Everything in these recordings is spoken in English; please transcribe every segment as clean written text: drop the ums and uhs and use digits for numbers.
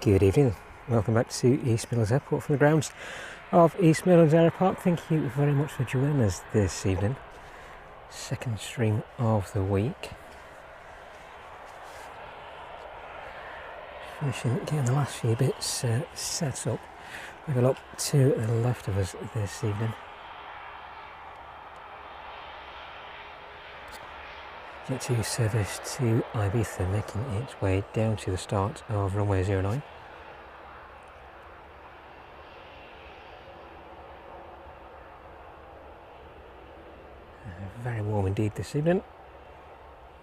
Good evening, welcome back to East Midlands Airport from the grounds of East Midlands Aeropark. Thank you very much for joining us this evening. Second stream of the week. Finishing getting the last few bits set up. We've got up to the left of us this evening. Jet 2 service to Ibiza making its way down to the start of runway 09. Very warm indeed this evening.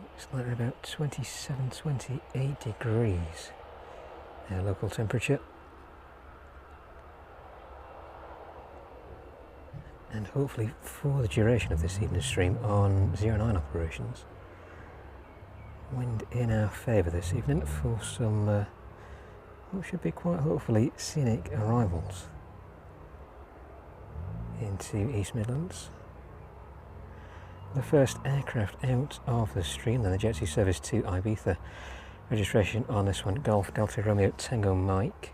Looks like we're about 27, 28 degrees local temperature. And hopefully for the duration of this evening's stream on 09 operations. Wind in our favour this evening for some what should be quite hopefully scenic arrivals into East Midlands. The first aircraft out of the stream, then the Jet 2 service to Ibiza. Registration on this one, Golf Delta Romeo Tango Mike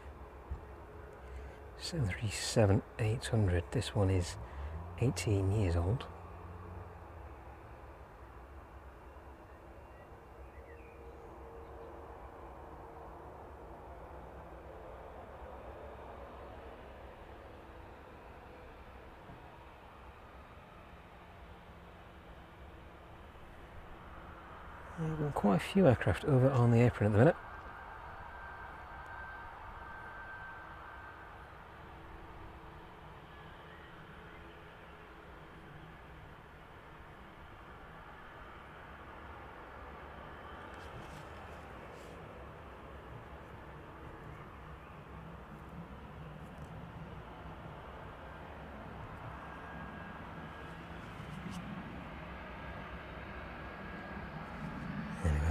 737-800. This one is 18 years old. We've got quite a few aircraft over on the apron at the minute.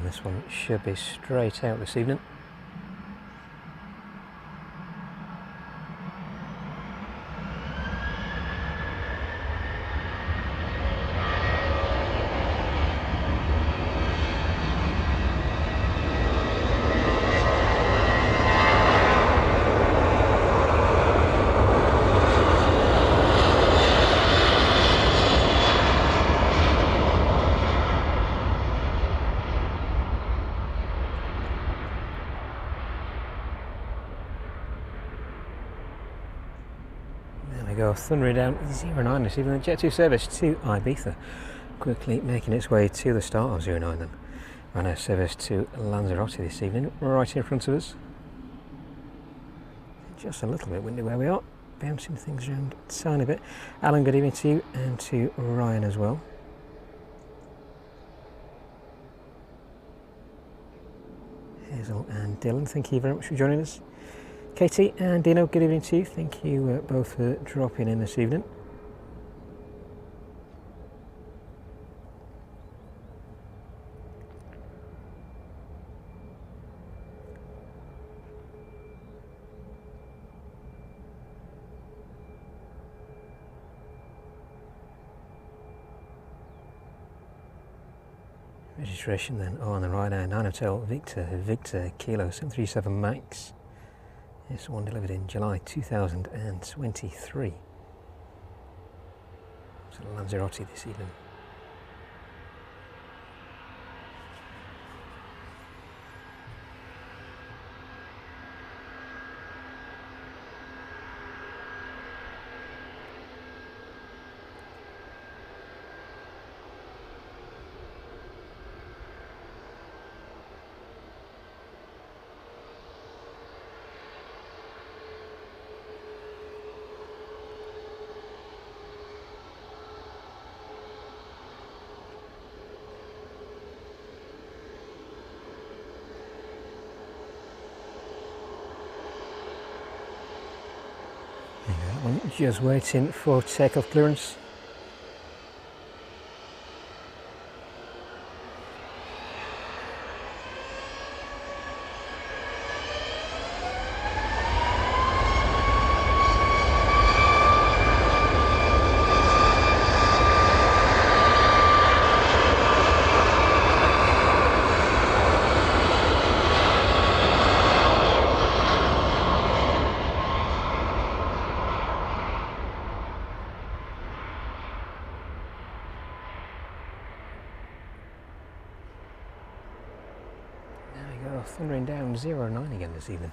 This one should be straight out this evening. Go thundering down 09 this evening. Jet 2 service to Ibiza, quickly making its way to the start of 09 then. Ryanair service to Lanzarote this evening, right in front of us. Just a little bit windy where we are, bouncing things around a tiny bit. Alan, good evening to you, and to Ryan as well. Hazel and Dylan, thank you very much for joining us. Katie and Dino, good evening to you. Thank you both for dropping in this evening. Registration then on the Ryanair 9 Hotel Victor Kilo 737 Max. This one delivered in July 2023. So Lanzarote this evening. Just waiting for takeoff clearance. Thundering down 09 again this evening.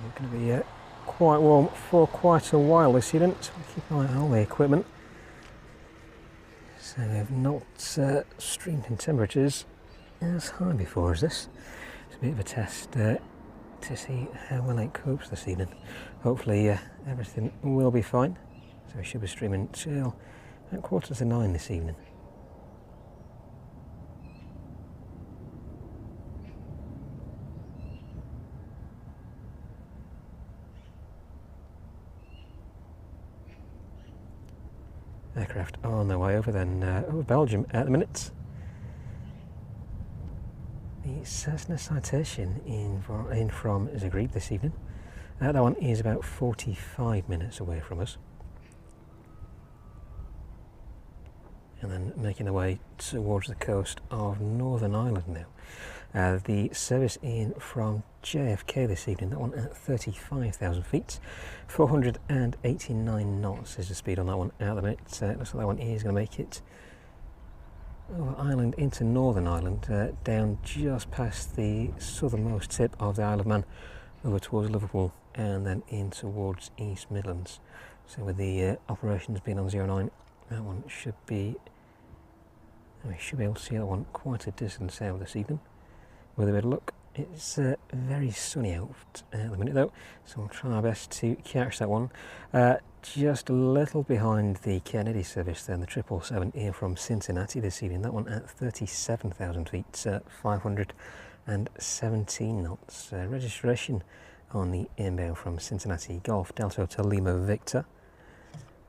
It's going to be quite warm for quite a while this evening, so we'll keep an eye on all the equipment. So we have not streamed in temperatures as high before as this. It's a bit of a test to see how well it copes this evening. Hopefully everything will be fine. So we should be streaming till about 8:45 this evening. Aircraft on their way over then over Belgium at the minute. The Cessna Citation in from Zagreb this evening. That one is about 45 minutes away from us. And then making their way towards the coast of Northern Ireland now. The service in from JFK this evening, that one at 35,000 feet, 489 knots is the speed on that one at the minute. Looks like that one is going to make it over Ireland into Northern Ireland, down just past the southernmost tip of the Isle of Man, over towards Liverpool, and then in towards East Midlands. So with the operations being on 09, that one should be, we should be able to see that one quite a distance out this evening. With a bit of luck, it's very sunny out at the minute though, so we'll try our best to catch that one. Just a little behind the Kennedy service then, the 777 in from Cincinnati this evening, that one at 37,000 feet, 517 knots. Registration on the inbound from Cincinnati, Golf Delta Hotel Lima Victor,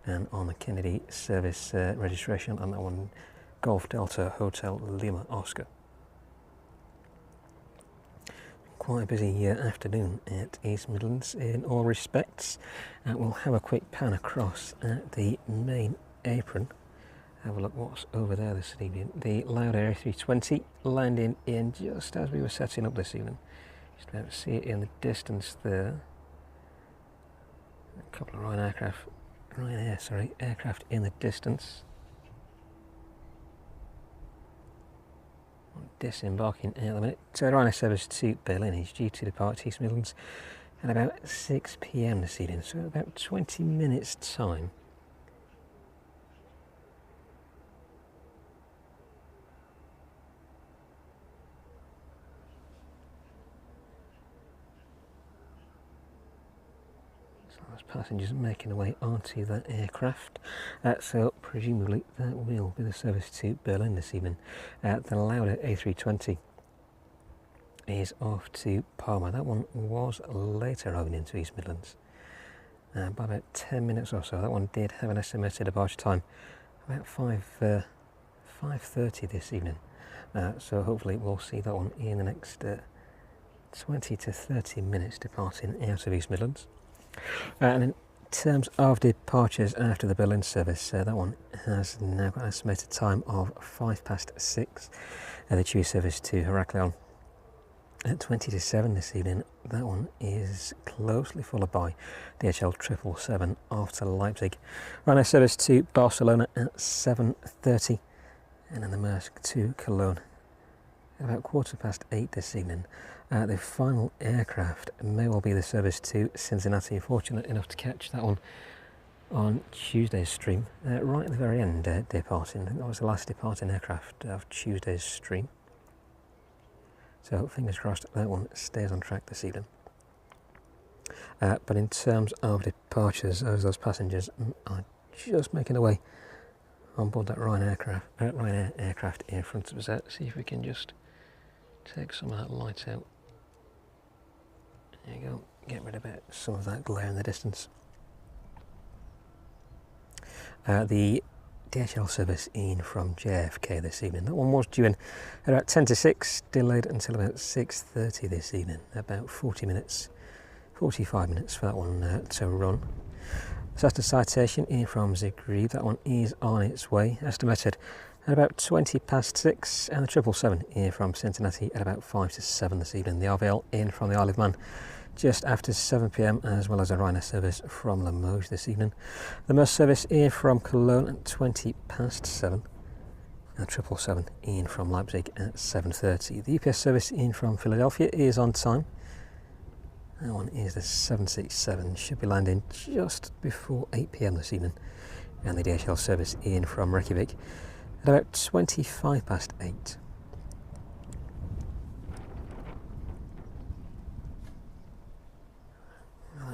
and on the Kennedy service registration on that one, Golf Delta Hotel Lima Oscar. Quite a busy afternoon at East Midlands in all respects. We'll have a quick pan across at the main apron. Have a look what's over there this evening. The Lauda A320 landing in just as we were setting up this evening. Just about to see it in the distance there. A couple of Ryanair aircraft in the distance. Disembarking at the minute. So Ryanair service to Berlin is due to depart East Midlands at about 6 PM this evening, so about 20 minutes time. So there's passengers making their way onto that aircraft. So presumably that will be the service to Berlin this evening. The Lauda A320 is off to Parma. That one was later arriving into East Midlands by about 10 minutes or so. That one did have an estimated departure time about 5:30 this evening. So hopefully we'll see that one in the next 20 to 30 minutes departing out of East Midlands. And in terms of departures after the Berlin service, that one has now got an estimated time of 6:05. The Chewy service to Heraklion at 20 to 7 this evening. That one is closely followed by DHL 777 off to Leipzig. Ryanair service to Barcelona at 7:30, and then the Maersk to Cologne at about 8:15 this evening. The final aircraft may well be the service to Cincinnati. Fortunate enough to catch that one on Tuesday's stream, right at the very end, departing. I think that was the last departing aircraft of Tuesday's stream. So fingers crossed that one stays on track this evening. But in terms of departures, as those passengers are just making their way on board that Ryanair aircraft in front of us. See if we can just take some of that light out. There you go, get rid of some of that glare in the distance. The DHL service in from JFK this evening. That one was due in at about 10 to 6, delayed until about 6:30 this evening. About 45 minutes for that one to run. Cessna Citation in from Zagreb. That one is on its way, estimated at about 6:20, and the 777 in from Cincinnati at about 5 to 7 this evening. The RVL in from the Isle of Man just after 7 p.m, as well as a Ryanair service from Limoges this evening. The Maersk service in from Cologne at 7:20, and the 777 in from Leipzig at 7:30. The UPS service in from Philadelphia is on time. That one is the 767, should be landing just before 8 p.m. this evening. And the DHL service in from Reykjavik at about 8:25.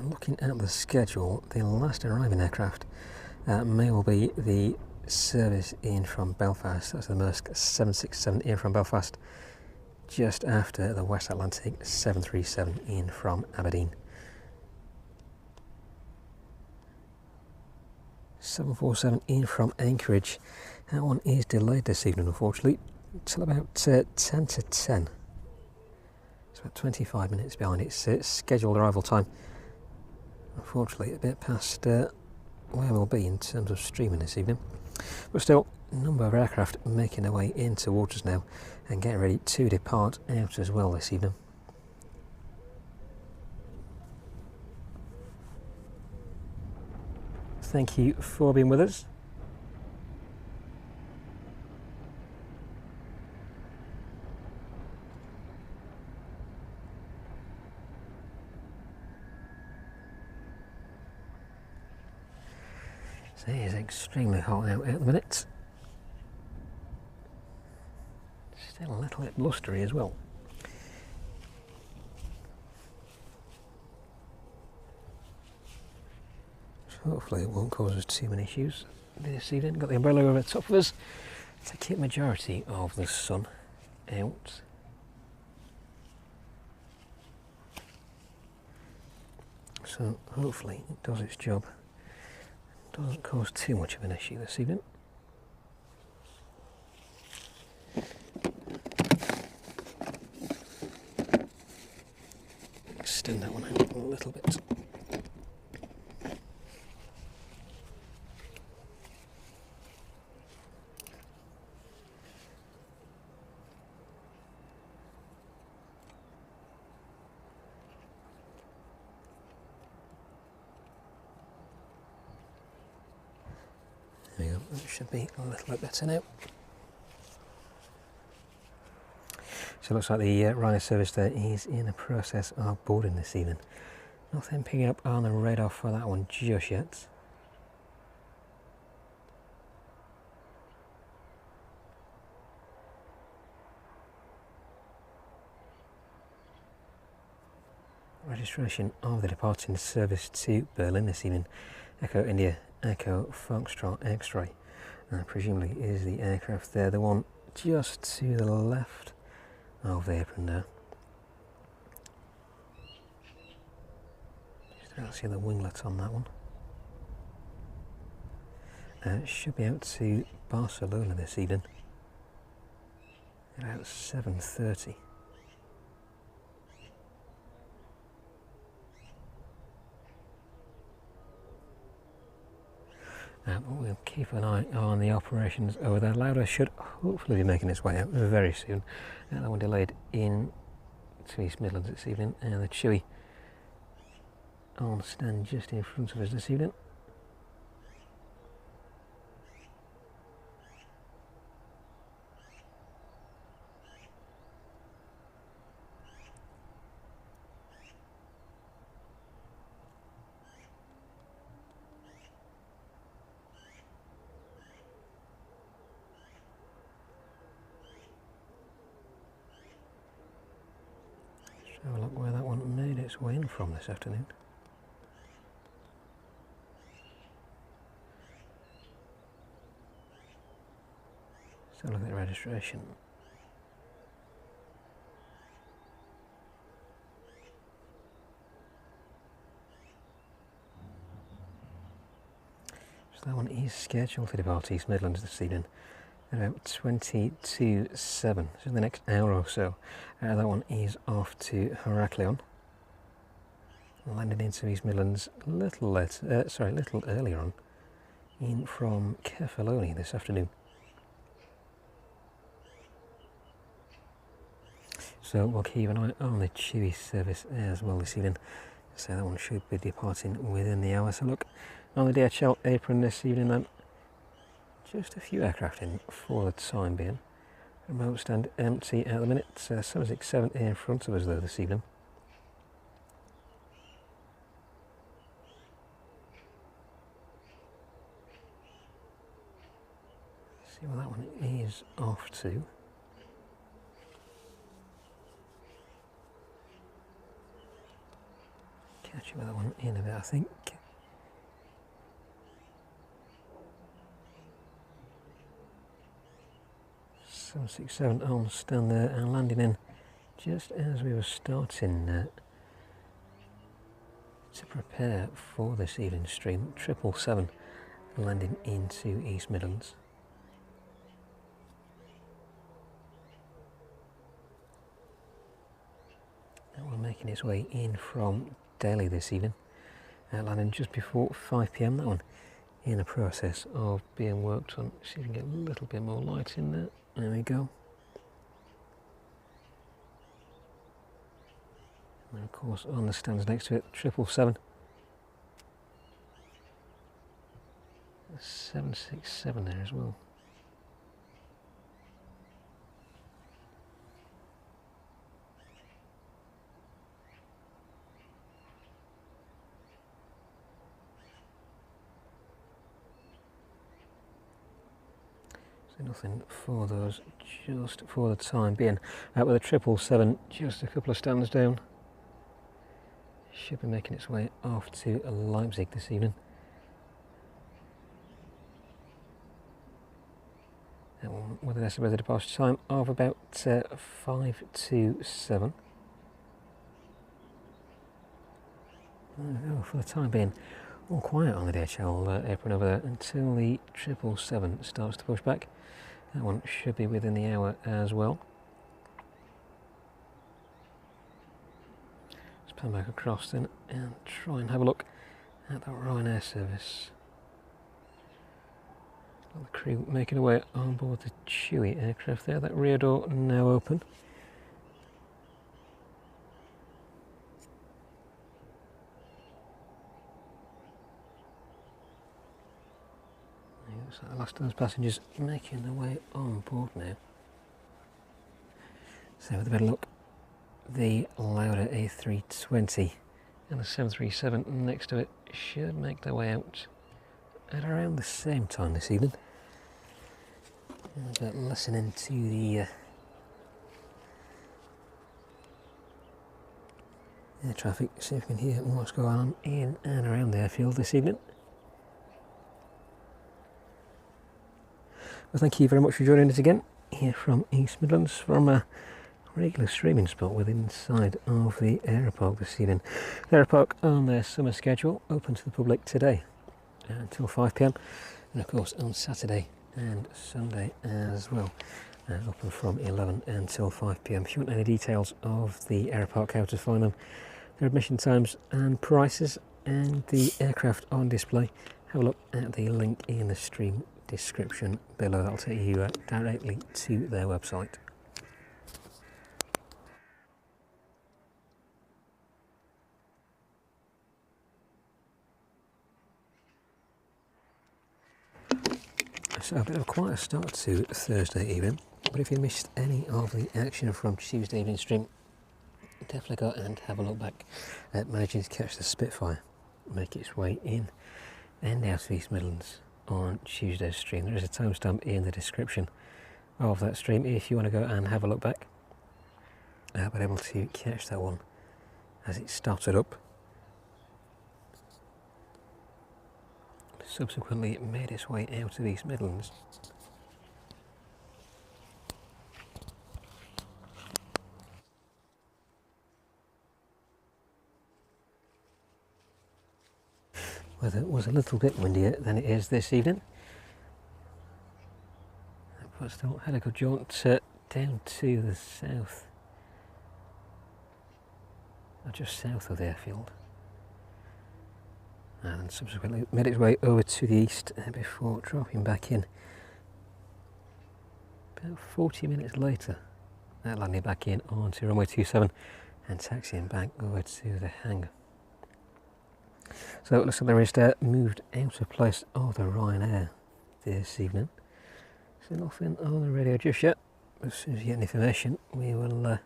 Looking at the schedule, the last arriving aircraft may well be the service in from Belfast. That's the Maersk 767 in from Belfast, just after the West Atlantic 737 in from Aberdeen. 747 in from Anchorage. That one is delayed this evening, unfortunately, until about 10 to 10. It's about 25 minutes behind its scheduled arrival time. Unfortunately, a bit past where we'll be in terms of streaming this evening. But still, a number of aircraft making their way in towards us now and getting ready to depart out as well this evening. Thank you for being with us. So it is extremely hot out at the minute. Still a little bit blustery as well. So hopefully it won't cause us too many issues this evening. Got the umbrella over the top of us to keep the majority of the sun out. So hopefully it does its job. Doesn't cause too much of an issue this evening. Extend that one out a little bit. There we go, that should be a little bit better now. So it looks like the Ryanair service there is in the process of boarding this evening. Nothing picking up on the radar for that one just yet. Registration of the departing service to Berlin this evening. Echo India, Echo Foxtrot X-ray presumably is the aircraft there, the one just to the left of the apron there. Just about to see the winglets on that one. Should be out to Barcelona this evening at about 7:30. But we'll keep an eye on the operations over there. Lauda should hopefully be making its way out very soon. That one delayed in to East Midlands this evening, and the Chewy on stand just in front of us this evening. Have a look where that one made its way in from this afternoon. So look at the registration. So that one is scheduled to depart East Midlands this evening at about 22:07, so in the next hour or so. That one is off to Heraklion, landing into East Midlands a little earlier on, in from Kefaloni this afternoon. So we'll keep an eye on the Chewy service as well this evening. So that one should be departing within the hour. So look on the DHL Apron this evening then. Just a few aircraft in for the time being. Remote stand empty at the minute. 767 in front of us though this evening. See where that one is off to. Catch you with that one in a bit, I think. 767 on stand there and landing in just as we were starting to prepare for this evening's stream. 777 landing into East Midlands. And we're making its way in from Delhi this evening, landing just before 5 PM. That one in the process of being worked on. See if we can get a little bit more light in there. There we go. And of course on the stands next to it, 777. 767 there as well. So nothing for those just for the time being. With a 777 just a couple of stands down. Should be making its way off to Leipzig this evening. With an estimated departure time of about 5 to 7. For the time being, all quiet on the DHL Apron over there until the 777 starts to push back. That one should be within the hour as well. Let's pan back across then and try and have a look at that Ryanair service. Got the crew making their way on board the Chewy aircraft there. That rear door now open. So the last of those passengers making their way on board now. So with a better look, the Lauda A320 and the 737 next to it should make their way out at around the same time this evening. And listening to the air traffic, see if we can hear what's going on in and around the airfield this evening. Well, thank you very much for joining us again here from East Midlands from a regular streaming spot with inside of the Aeropark this evening. The Aeropark on their summer schedule, open to the public today until 5 p.m, and of course on Saturday and Sunday as well, open from 11 until 5 p.m. If you want any details of the Aeropark, how to find them, their admission times and prices and the aircraft on display, have a look at the link in the stream description below. That'll take you directly to their website. So a bit of a quieter start to Thursday evening, but if you missed any of the action from Tuesday evening stream, definitely go and have a look back at managing to catch the Spitfire make its way in and out of East Midlands on Tuesday's stream. There is a timestamp in the description of that stream if you want to go and have a look back. But able to catch that one as it started up. Subsequently, it made its way out of East Midlands. Weather was a little bit windier than it is this evening, but still had a good jaunt down to the south, or just south of the airfield, and subsequently made its way over to the east before dropping back in about 40 minutes later, landing back in onto runway 27 and taxiing back over to the hangar. So it looks like there is moved out of place of the Ryanair this evening. So nothing on the radio just yet. As soon as you get any information, we will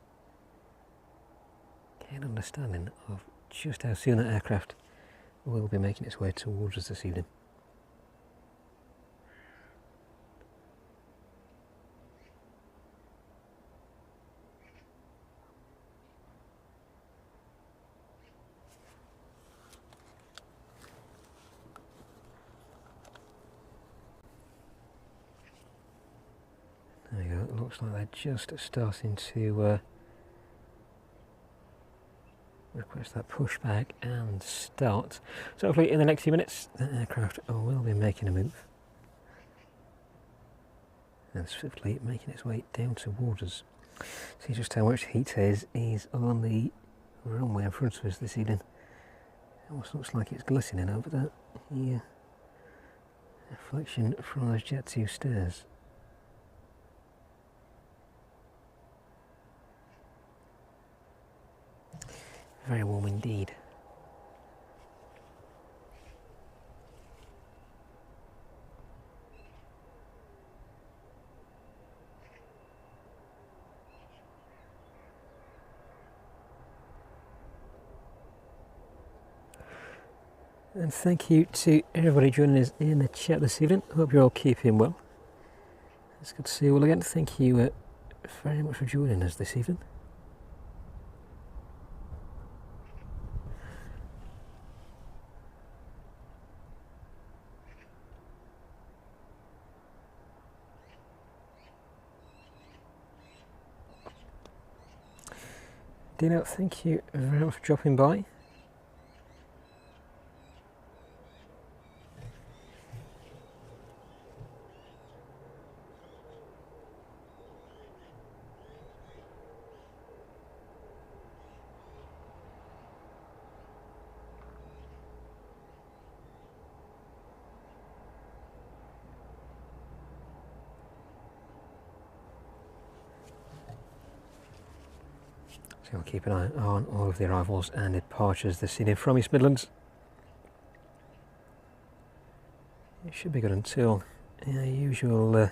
get an understanding of just how soon that aircraft will be making its way towards us this evening. There you go, it looks like they're just starting to request that pushback and start. So hopefully in the next few minutes the aircraft will be making a move and swiftly making its way down towards us. See just how much heat is on the runway in front of us this evening. It almost looks like it's glistening over that reflection from those Jet 2 stairs. Very warm indeed. And thank you to everybody joining us in the chat this evening. Hope you're all keeping well. It's good to see you all again. Thank you very much for joining us this evening. Dino, thank you very much for dropping by. So we'll keep an eye on all of the arrivals and departures this evening from East Midlands. It should be good until usual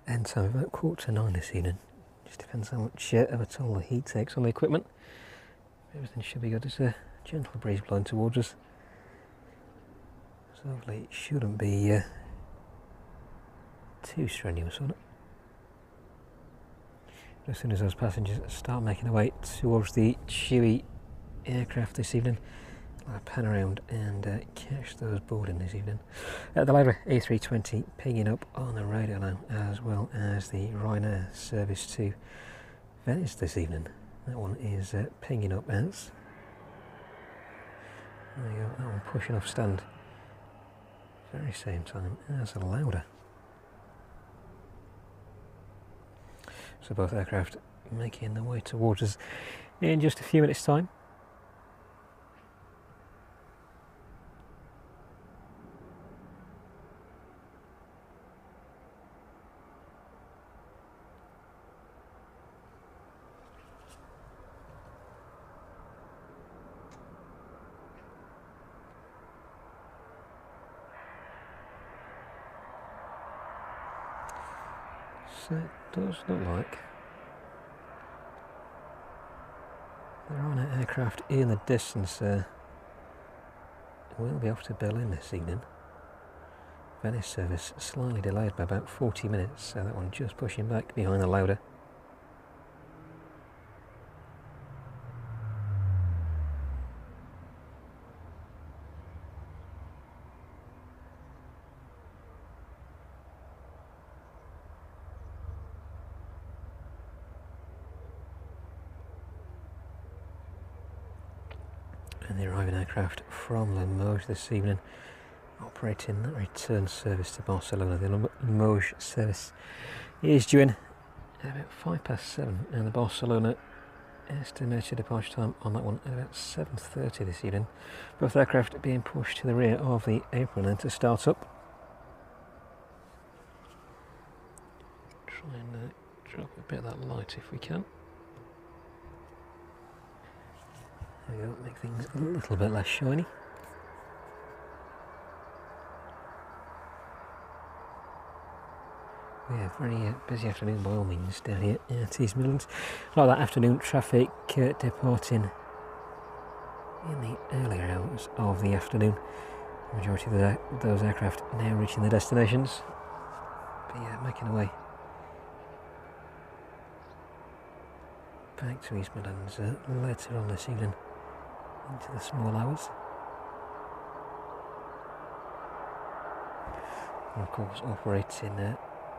end time, about 8:45 this evening. Just depends how much of a toll the heat takes on the equipment. Everything should be good. There's a gentle breeze blowing towards us, so hopefully it shouldn't be too strenuous on it. As soon as those passengers start making their way towards the Chewy aircraft this evening, I'll pan around and catch those boarding this evening. The Lauda A320 pinging up on the radio now, as well as the Ryanair service to Venice this evening. That one is pinging up as. There you go, that one pushing off stand. Very same time as a Lauda. So both aircraft making their way towards us in just a few minutes' time. So it does look like there are an aircraft in the distance. We'll be off to Berlin this evening. Venice service slightly delayed by about 40 minutes, so that one just pushing back behind the Lauda. And the arriving aircraft from Limoges this evening, operating that return service to Barcelona. The Limoges service is due in at about 7:05, and the Barcelona estimated departure time on that one at about 7:30 this evening. Both aircraft being pushed to the rear of the Apron then to start up. Try and drop a bit of that light if we can. There we go, make things a little bit less shiny. Yeah, very busy afternoon by all means down here at East Midlands. A lot of that afternoon traffic departing in the earlier hours of the afternoon. The majority of those aircraft now reaching their destinations. But yeah, making their way back to East Midlands later on this evening into the small hours. And of course operating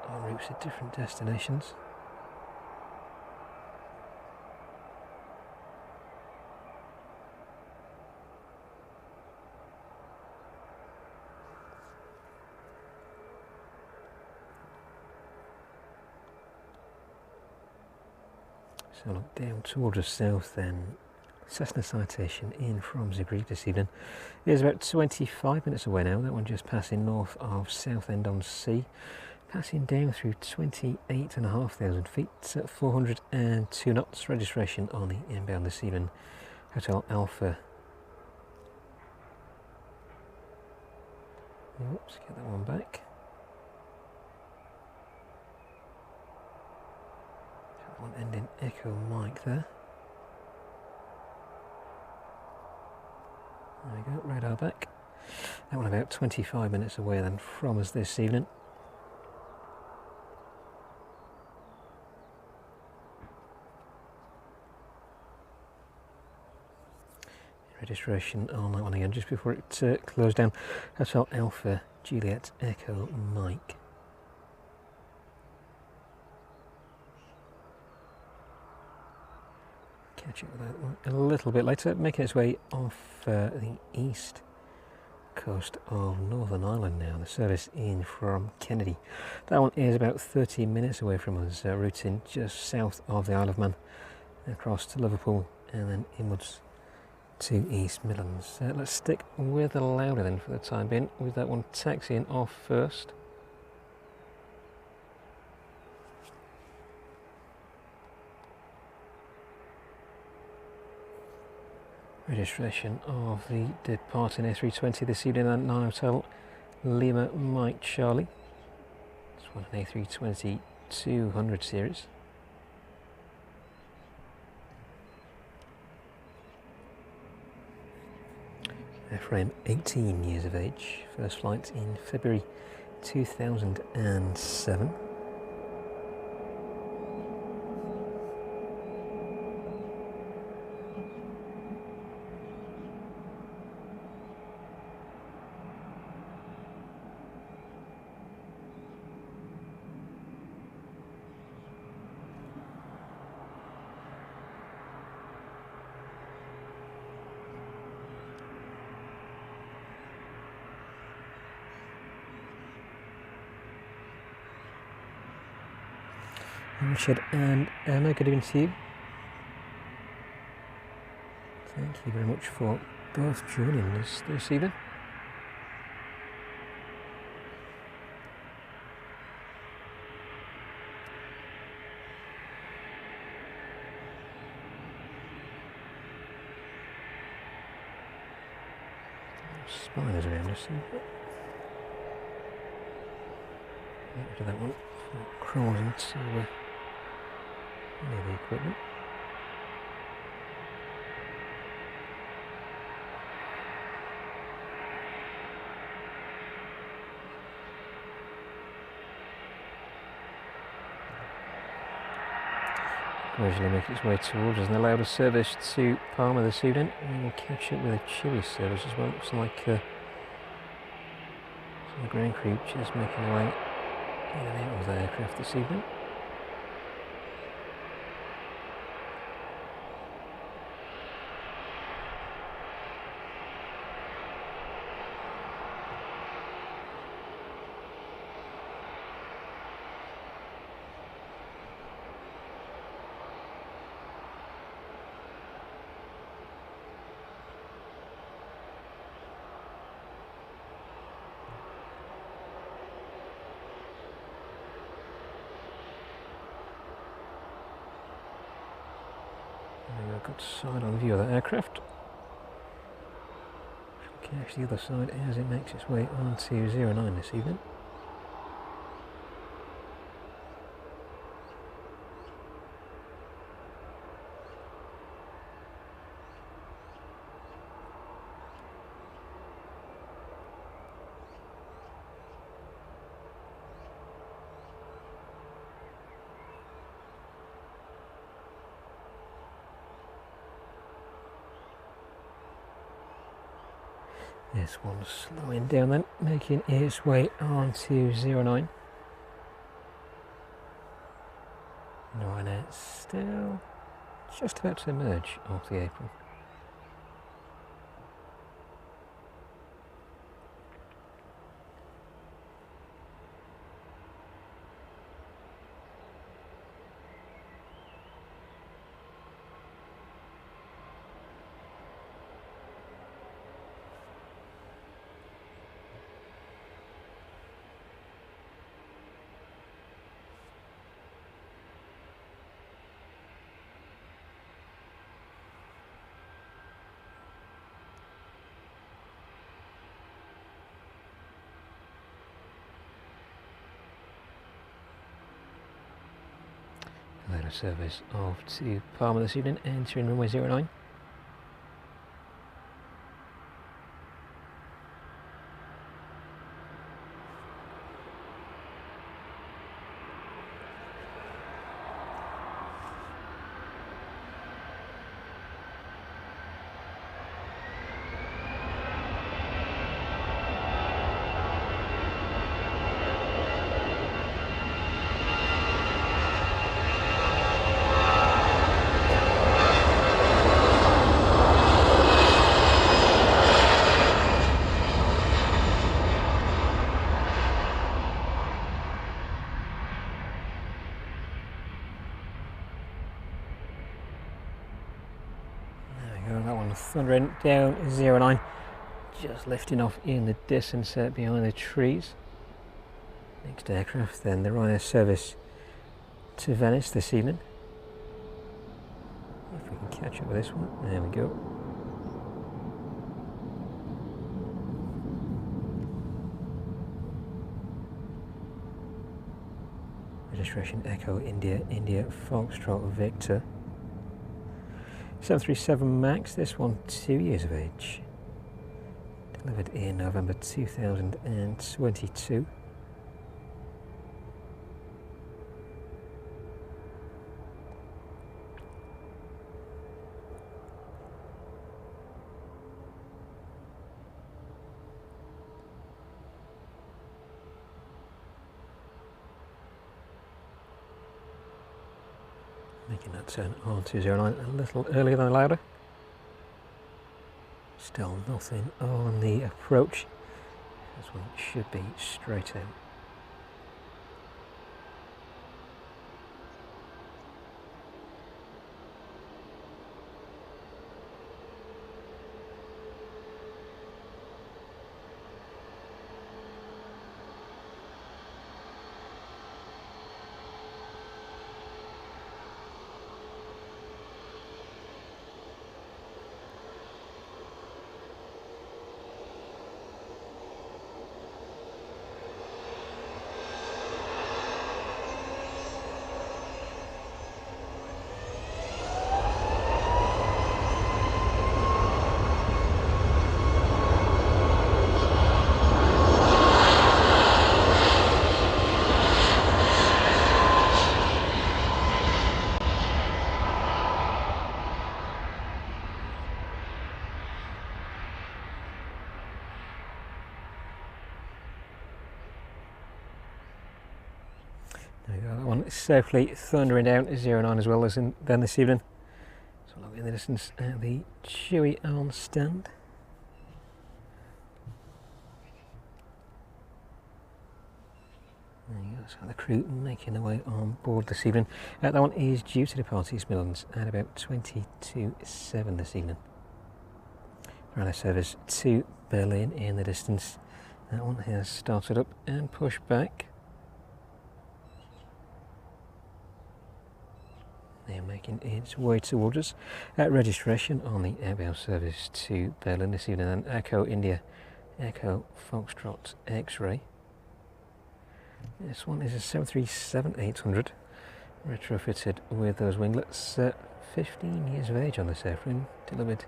on routes at different destinations. So look down towards the south then. Cessna Citation in from Zeebrugge this evening is about 25 minutes away now. That one just passing north of Southend-on-Sea, passing down through 28,500 feet at 402 knots. Registration on the inbound this evening, Hotel Alpha. Oops, get that one back. That one ending Echo Mike there. There we go, radar back. That one about 25 minutes away then from us this evening. Registration on that one again just before it closed down. Hotel Alpha Juliet Echo Mike. Catch up with that one a little bit later, making its way off the east coast of Northern Ireland now. The service in from Kennedy. That one is about 30 minutes away from us, routing just south of the Isle of Man, across to Liverpool and then inwards to East Midlands. Let's stick with the Lauda then for the time being, with that one taxiing off first. Registration of the departing A320 this evening at 9 Hotel Lima Mike Charlie. This one an A320 200 series. Airframe 18 years of age. First flight in February 2007. Richard and Emma, good evening to you. Thank you very much for both joining us this evening. Spiders around us. Get rid of that one before it crawls into any of the equipment. Gradually make its way towards us and allowed a service to Palma this evening. We will catch up with a Chile service as well. Looks like some ground crew just making their way in and out of the aircraft this evening. Good side on view of that aircraft. We'll catch the other side as it makes its way onto 09 this evening. This one's slowing down then, making its way onto 09. Ryanair still just about to emerge off the apron. Later service off to Palma this evening, entering runway 09. Thundering down 09, just lifting off in the distance behind the trees. Next aircraft then, the Ryanair service to Venice this evening. If we can catch up with this one, there we go. Registration Echo India, India Foxtrot Victor. 737 MAX, this one 2 years of age. Delivered in November 2022. Making that turn on 209 a little earlier than Lauda. Still nothing on the approach. This one should be straight out. There we go, that one is safely thundering down 09 as well as then this evening. So look in the distance at the Chewy arm stand. There you go, so the crew making their way on board this evening. That one is due to depart East Midlands at about 7 this evening. Ryanair service to Berlin in the distance. That one has started up and pushed back. They're making its way towards us. Registration on the outbound service to Berlin this evening, and Echo India, Echo Foxtrot X-Ray. This one is a 737-800, retrofitted with those winglets. 15 years of age on this airframe, delivered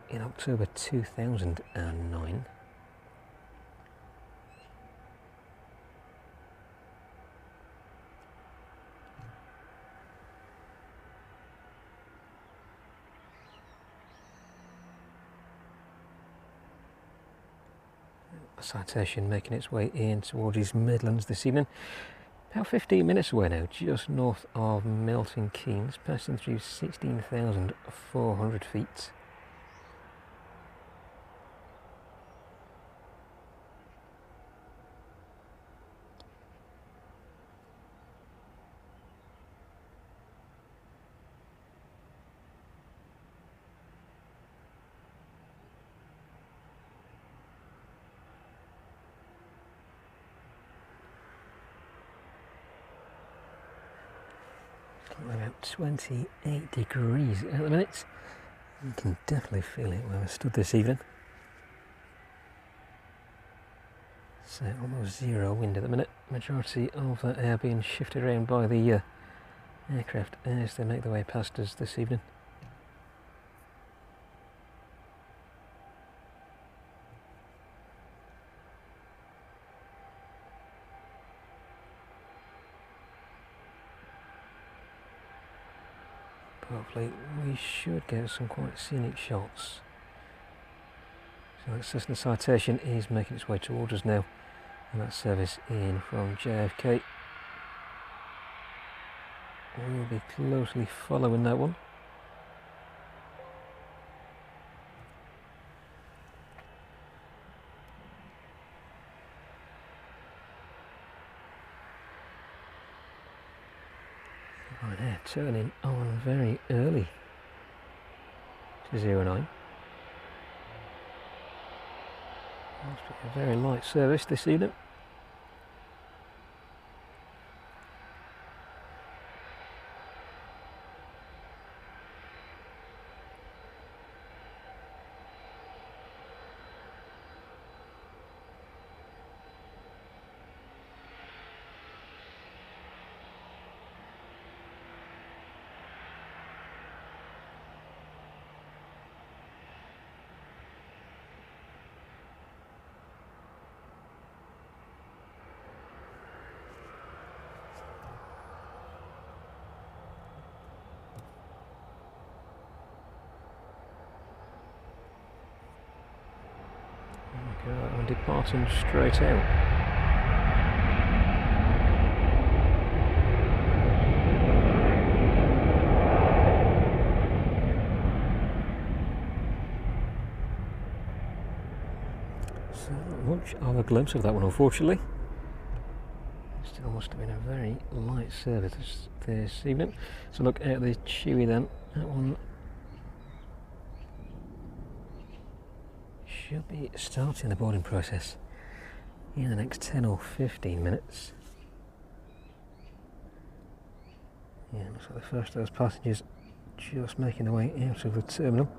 in October 2009. Citation making its way in towards East Midlands this evening. About 15 minutes away now, just north of Milton Keynes, passing through 16,400 feet. About 28 degrees at the minute. You can definitely feel it where I stood this evening. So almost zero wind at the minute. Majority of that air being shifted around by the aircraft as they make their way past us this evening. Hopefully we should get some quite scenic shots. So that Cessna Citation is making its way towards us now, and that service in from JFK. We'll be closely following that one. Ryanair turning on very early to 09. Must be a very light service this evening. That one departing straight out. So not much of a glimpse of that one, unfortunately. Still must have been a very light service this evening. So look at the Chewy then. That one should be starting the boarding process in the next 10 or 15 minutes. Yeah, looks like the first of those passengers just making their way out of the terminal.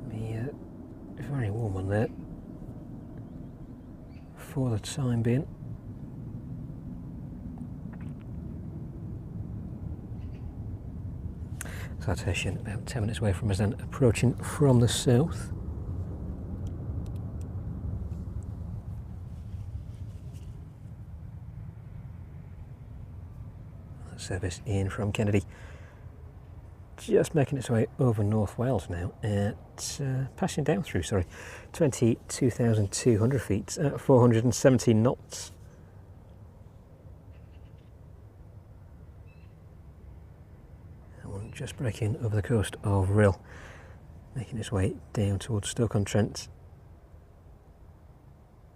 Be very warm on there for the time being. Citation about 10 minutes away from us then, approaching from the south. Service in from Kennedy, just making its way over North Wales now at passing down through 22,200 feet at 470 knots. just breaking over the coast of Rhyl, making its way down towards Stoke-on-Trent,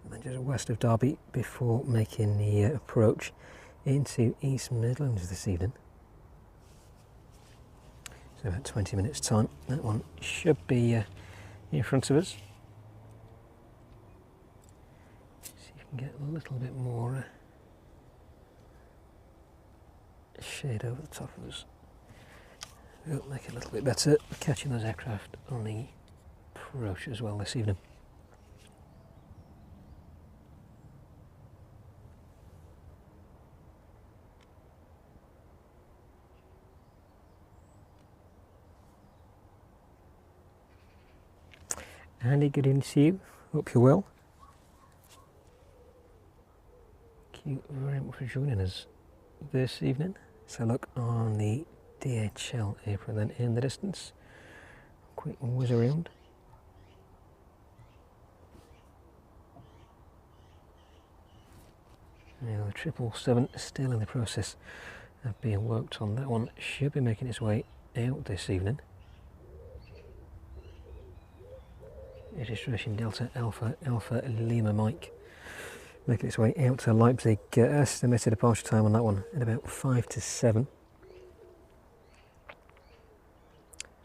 and then just west of Derby before making the approach into East Midlands this evening. So about 20 minutes time, that one should be in front of us. See if you can get a little bit more shade over the top of us. We'll make it a little bit better, catching those aircraft on the approach as well this evening. Andy, good evening to you. Hope you're well. Thank you very much for joining us this evening. So look on the DHL Apron then in the distance. Quick whiz around. Now the 777 is still in the process of being worked on. That one should be making its way out this evening. Registration Delta Alpha Alpha Lima Mike, making its way out to Leipzig. Estimated departure time on that one at about 5 to 7.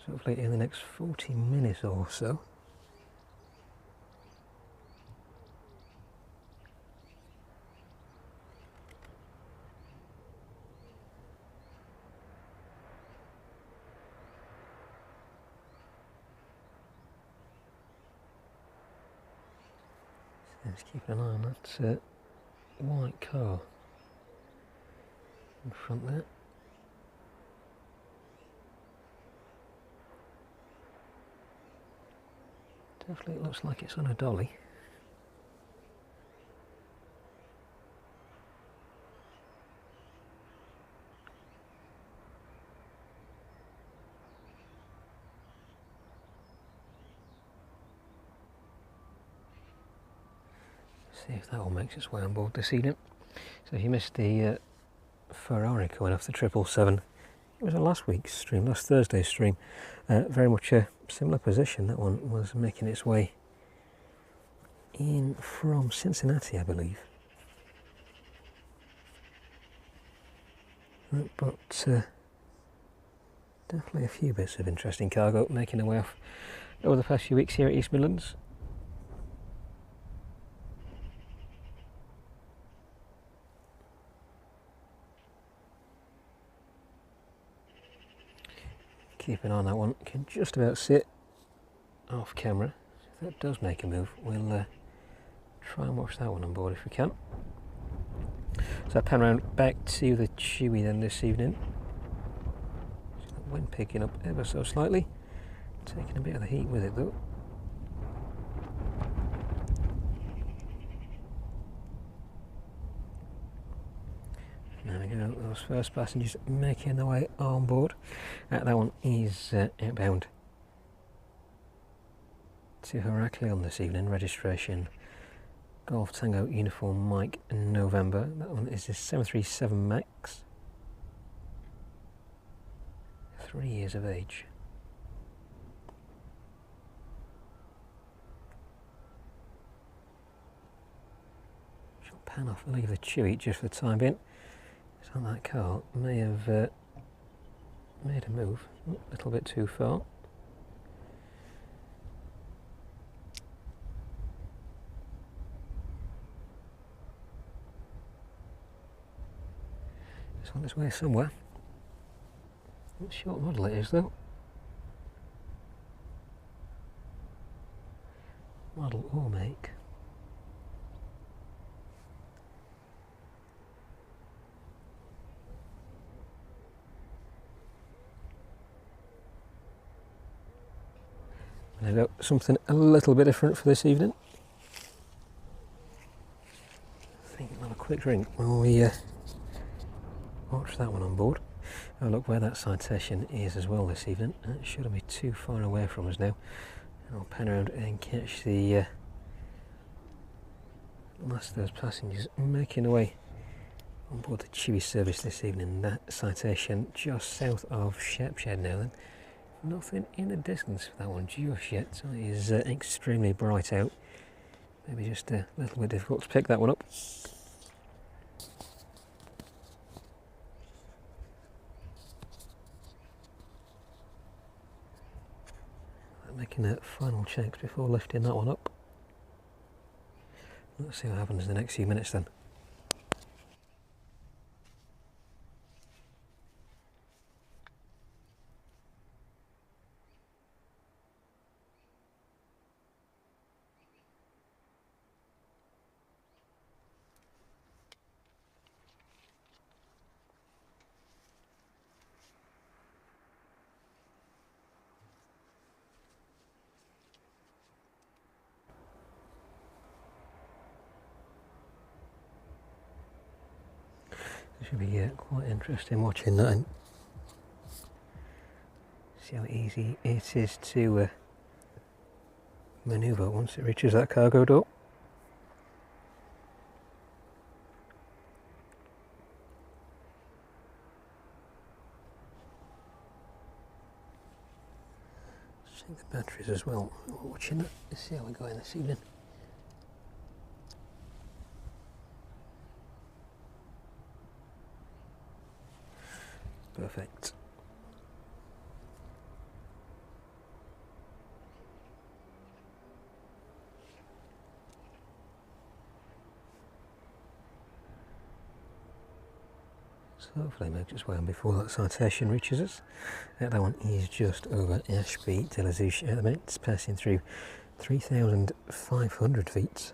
So hopefully in the next 40 minutes or so. Just keep an eye on that white car in front there. Definitely looks like it's on a dolly. See if that all makes its way on board this evening. So if you missed the Ferrari coming off the 777, it was a last week's stream, last Thursday's stream. Very much a similar position. That one was making its way in from Cincinnati, I believe. But definitely a few bits of interesting cargo making their way off over the past few weeks here at East Midlands. Keep an eye on that one. Can just about sit off camera. If that does make a move, we'll try and watch that one on board if we can. So I pan around back to the Chewy then this evening. So that wind picking up ever so slightly, taking a bit of the heat with it though. There we go, those first passengers making their way on board. That one is outbound to Heraklion this evening. Registration Golf Tango Uniform Mike November. That one is a 737 MAX. 3 years of age. Shall pan off and leave the Chewy just for the time being. So that car may have made a move a little bit too far. It's on its way somewhere. Not sure what model it is though. Model or make. There we go, something a little bit different for this evening. I think I'll have a quick drink while we watch that one on board. Oh look where that citation is as well this evening. It shouldn't be too far away from us now. I'll pan around and catch the last of those passengers making their way On board the Chewy service this evening, that Citation just south of Shepshed now then. Nothing in the distance for that one just yet, so it is extremely bright out. Maybe just a little bit difficult to pick that one up. Making a final checks before lifting that one up. Let's see what happens in the next few minutes then. It should be quite interesting watching that and see how easy it is to manoeuvre once it reaches that cargo door. Check the batteries as well. We're watching that. Let's see how we're going this evening. Perfect. So hopefully make its way on before that Citation reaches us. That one is just over Ashby de la Zouche at the minute. It's passing through 3,500 feet.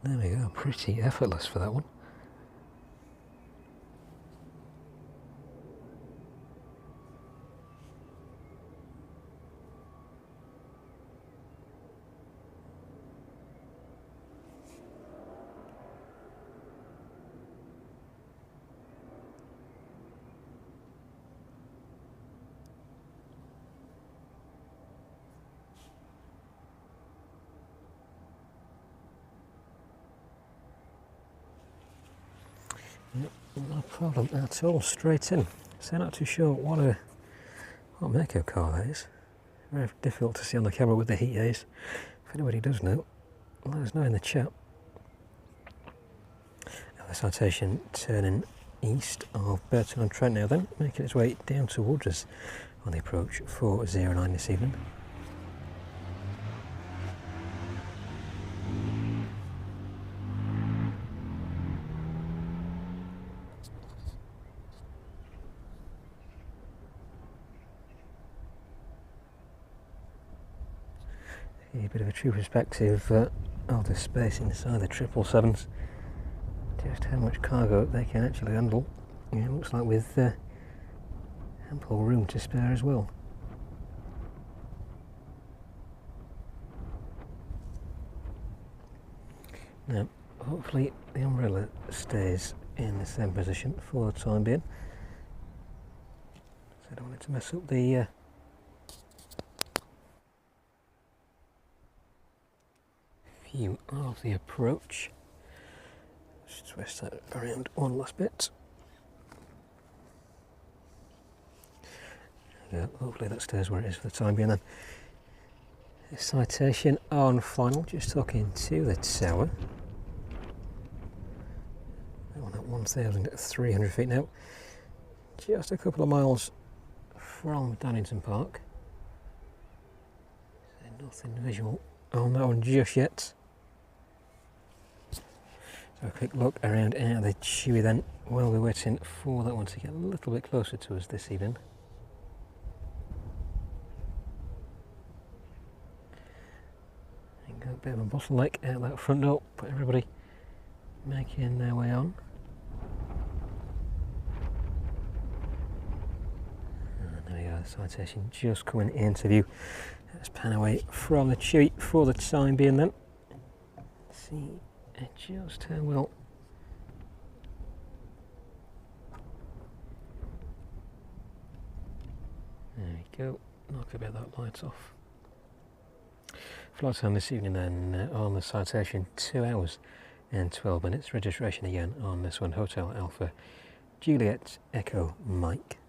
There we go, pretty effortless for that one. Yep, no problem at all, straight in. So not too sure what make of car that is. Very difficult to see on the camera with the heat haze. If anybody does know, let us know in the chat. Now the Citation turning east of Burton-on-Trent now then, making its way down towards us on the approach 409 this evening. A bit of a true perspective of the space inside the 777s, just how much cargo they can actually handle. Yeah, looks like with ample room to spare as well. Now, hopefully the umbrella stays in the same position for the time being, so I don't want it to mess up the view of the approach. Let's twist that around one last bit. Yeah, hopefully that stays where it is for the time being then. Citation on final, just talking to the tower. That one at 1,300 feet now. just a couple of miles from Dannington Park. So nothing visual on that one just yet. So a quick look around out the Chewy then, while we're waiting for that one to get a little bit closer to us this evening. And got a bit of a bottleneck out that front door, but everybody making their way on. And there we go, the citation just coming into view. Let's pan away from the Chewy for the time being then. See just how well there we go, knock a bit of that light off. Flight time this evening then on the Citation 2 hours and 12 minutes. Registration again on this one, Hotel Alpha Juliet Echo Mike.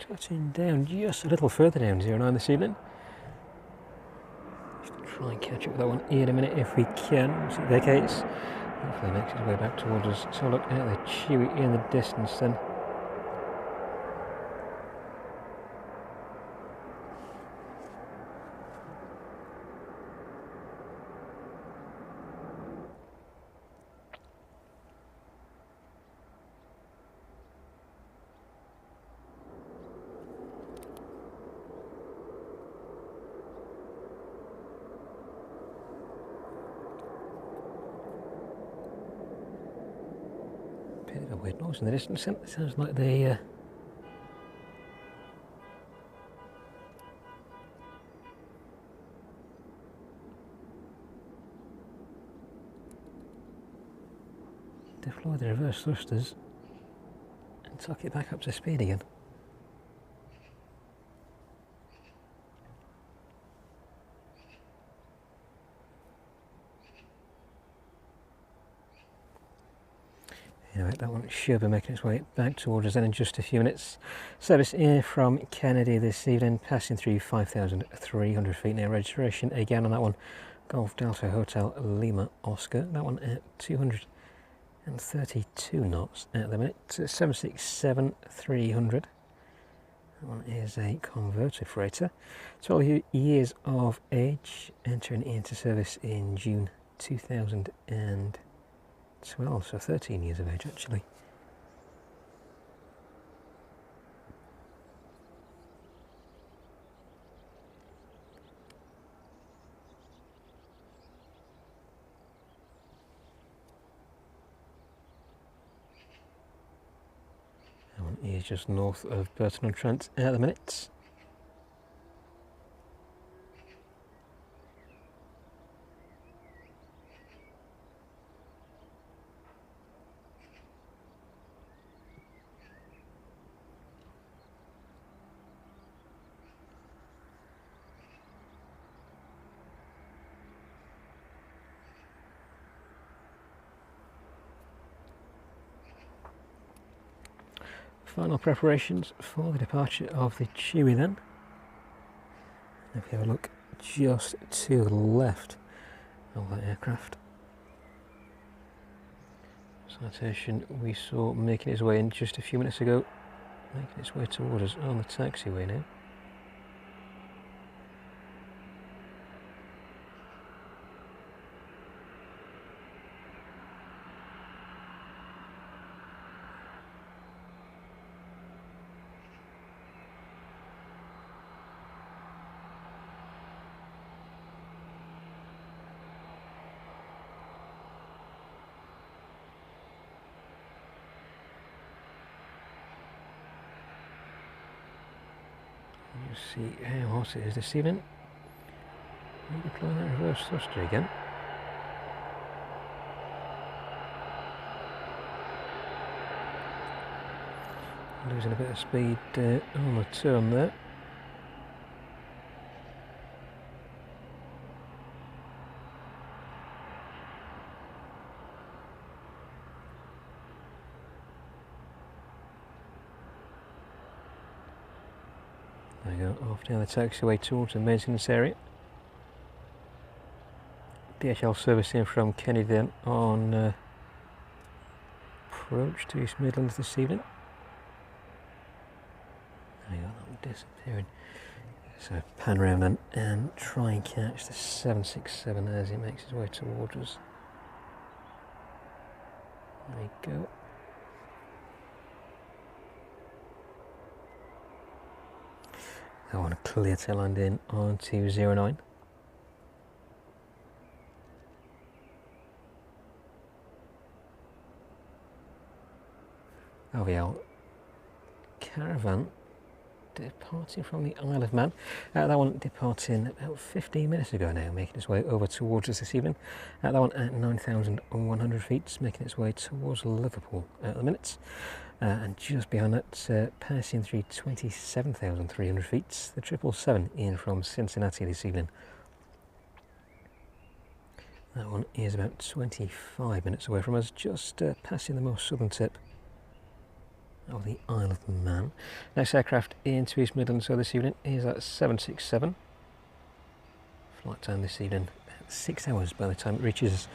Touching down just a little further down 09 this evening. Just try and catch up with that one in a minute if we can. Once it vacates, hopefully makes its way back towards us. So look at the Chewy in the distance then. Bit of a weird noise in the distance. It sounds like the deploy the reverse thrusters and tuck it back up to speed again. Anyway, that one should be making its way back towards us then in just a few minutes. Service in from Kennedy this evening, passing through 5,300 feet now. Registration again on that one, Golf Delta Hotel Lima Oscar. That one at 232 knots at the minute, 767-300. That one is a converter freighter. 12 years of age, entering into service in June 2012, so 13 years of age actually. That one is just north of Burton-on-Trent at the minute. Final preparations for the departure of the Chewy then. If we have a look just to the left of that aircraft, Citation we saw making its way in just a few minutes ago, making its way towards us on the taxiway now. Let's see how hot it is this evening. Deploying that reverse thruster again. Losing a bit of speed on the turn there. There we go, off down the taxiway towards the maintenance area. DHL servicing from Kennedy then on approach to East Midlands this evening. There you go, that one disappearing. So pan round then and try and catch the 767 as it makes its way towards us. There we go. I want to clear tail end in onto 09. AVL Caravan departing from the Isle of Man. That one departing about 15 minutes ago now, making its way over towards us this evening. That one at 9,100 feet, making its way towards Liverpool at the minute. And just behind that, passing through 27,300 feet, the 777 in from Cincinnati this evening. That one is about 25 minutes away from us, just passing the most southern tip of the Isle of Man. Next aircraft into East Midlands so this evening is that 767. Flight time this evening about 6 hours by the time it reaches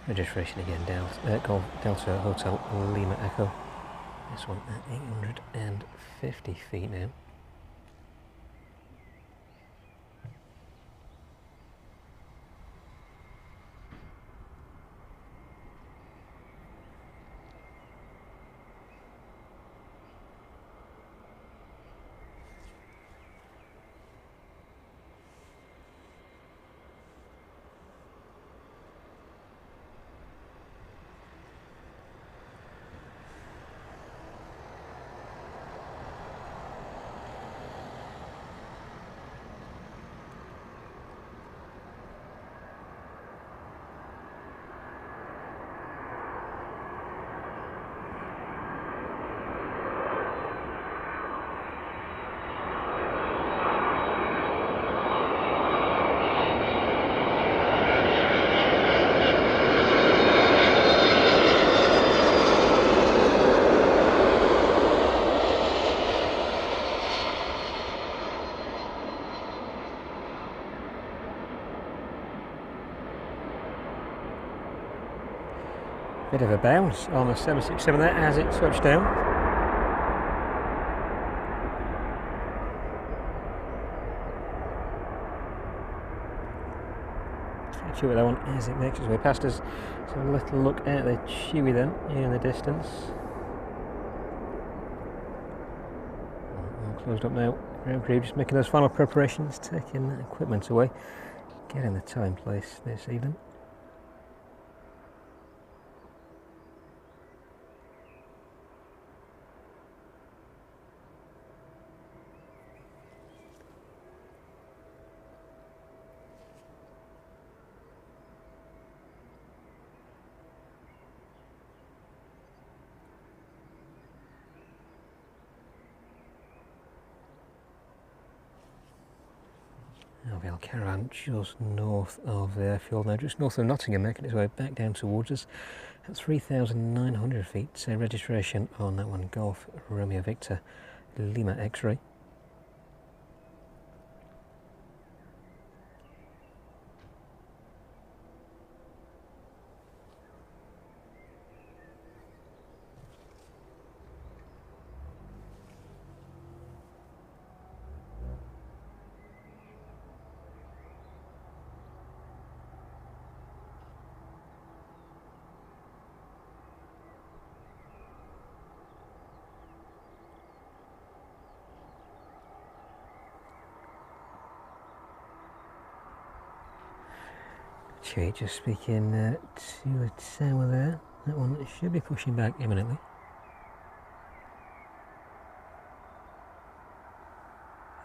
registration again, Delta Hotel Lima Echo. This one at 850 feet now. Bit of a bounce on the 767 there as it touched down. Catch up with that one as it makes its way past us. So a little look at the Chewy then in the distance. All closed up now. Ground crew just making those final preparations, taking that equipment away, getting the tow in place this evening. Caravan just north of the airfield now, just north of Nottingham, making its way back down towards us at 3,900 feet. Registration on that one, Golf Romeo Victor Lima X-ray. Okay, just speaking to the tower there. That one should be pushing back imminently.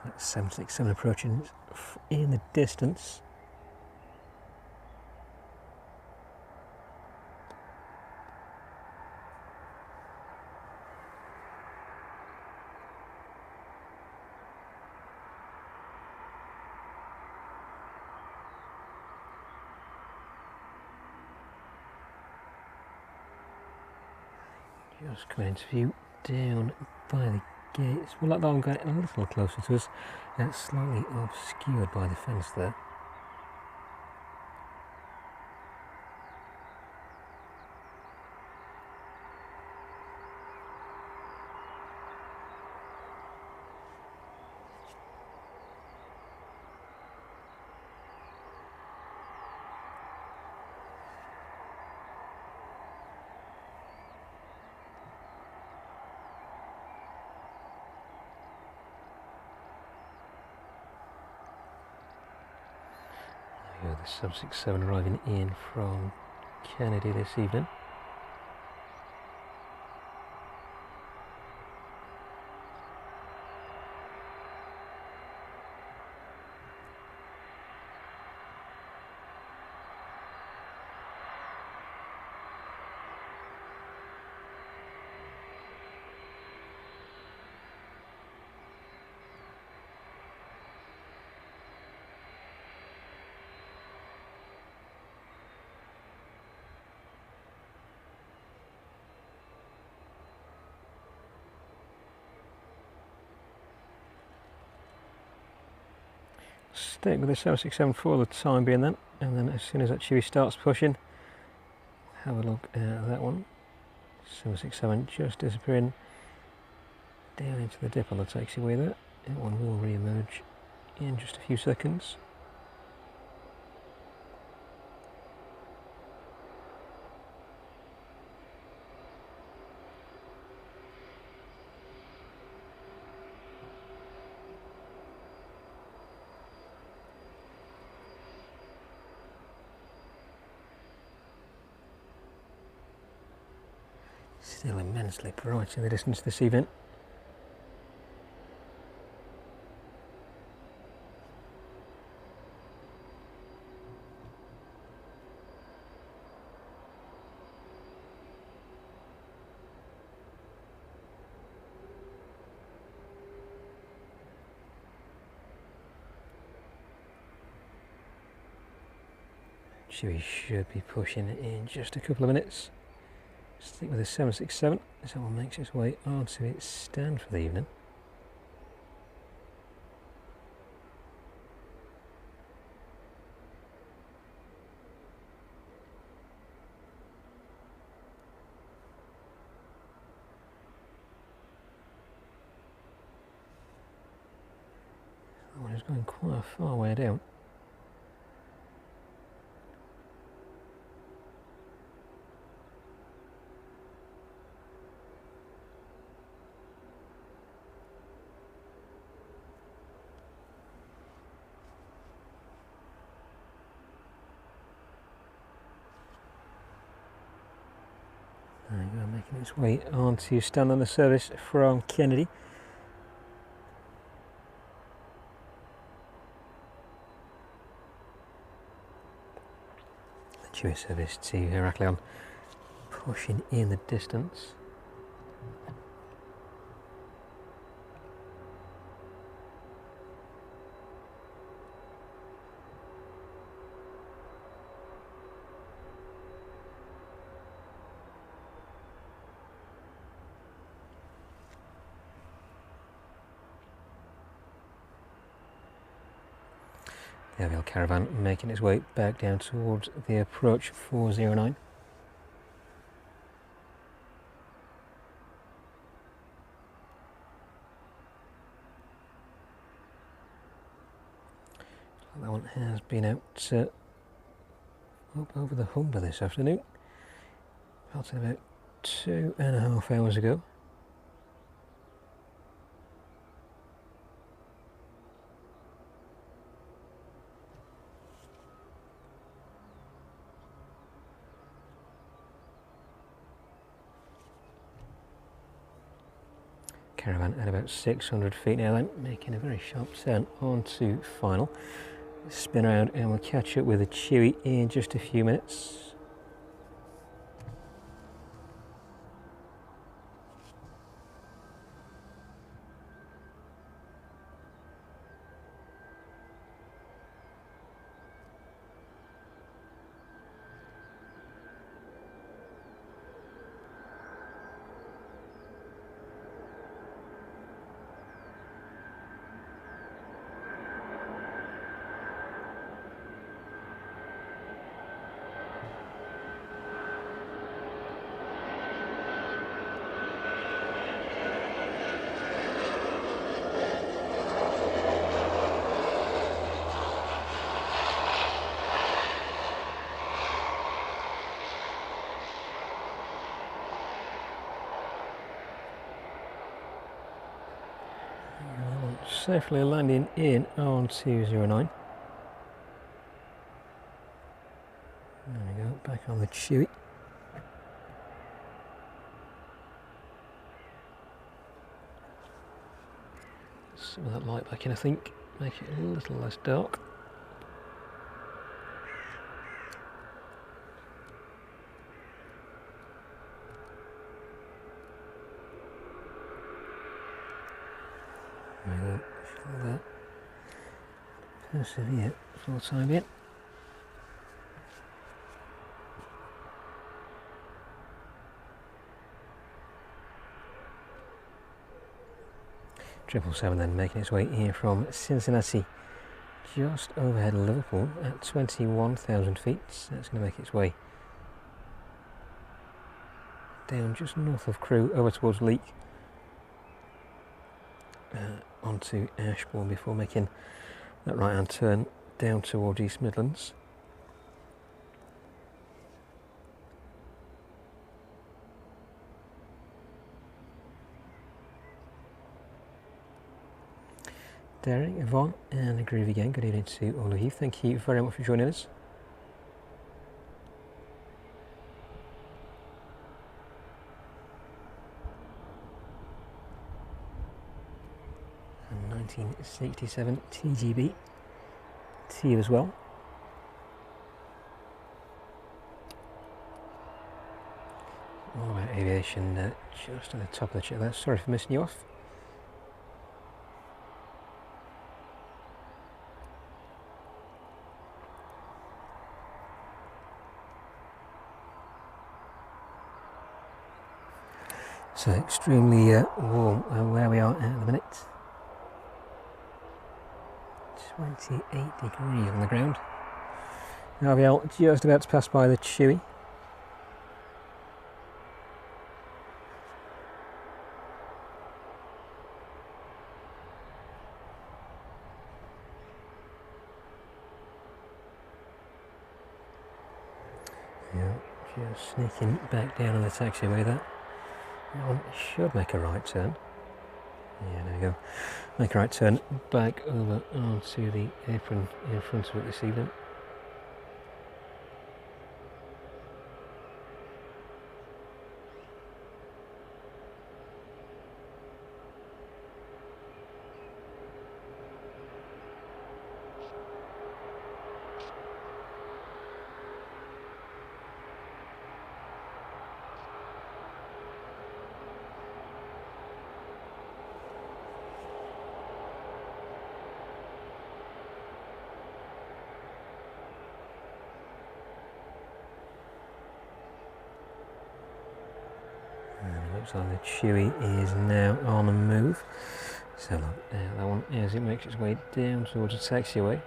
At 767 approaching in the distance. Just coming into view down by the gates. Well, that one getting a little closer to us. It's slightly obscured by the fence there. The 767 arriving in from Kennedy this evening. Stick with the 767 for the time being then, and then as soon as that Chewy starts pushing, have a look at that one. 767 just disappearing down into the dip on the taxiway there. That one will re-emerge in just a few seconds. Still immensely bright in the distance this evening. Chewy should be pushing in just a couple of minutes. Stick with the 767 as that one makes its way onto its stand for the evening. That one is going quite a far way down. There we go, making its way onto stand on the service from Kennedy. The Chewy service to Heraklion pushing in the distance. The aviation Caravan making its way back down towards the approach 409. That one has been out up over the Humber this afternoon. About 2.5 hours ago. Caravan at about 600 feet now, then making a very sharp turn onto final. Spin around and we'll catch up with the Chewy in just a few minutes. Safely landing in on 209. There we go, back on the Chewy. Some of that light back in, I think, make it a little less dark. That persevere for the time being. Triple 7 then making its way in from Cincinnati, just overhead Liverpool at 21,000 feet. So that's going to make its way down just north of Crewe over towards Leek. Onto Ashbourne before making that right hand turn down towards East Midlands. Derek, Yvonne and a groovy again, good evening to all of you. Thank you very much for joining us. And 1967 TGB to you as well. All about aviation just at the top of the chat there. Sorry for missing you off. So extremely warm where we are at the minute. 28 degrees on the ground. RVL just about to pass by the Chewy. Yeah, just sneaking back down on the taxiway there. That one should make a right turn. Yeah, there we go. Make a right turn back over onto the apron in front of it this evening. Looks like the Chewy is now on the move. So that one as it makes its way down towards the taxiway.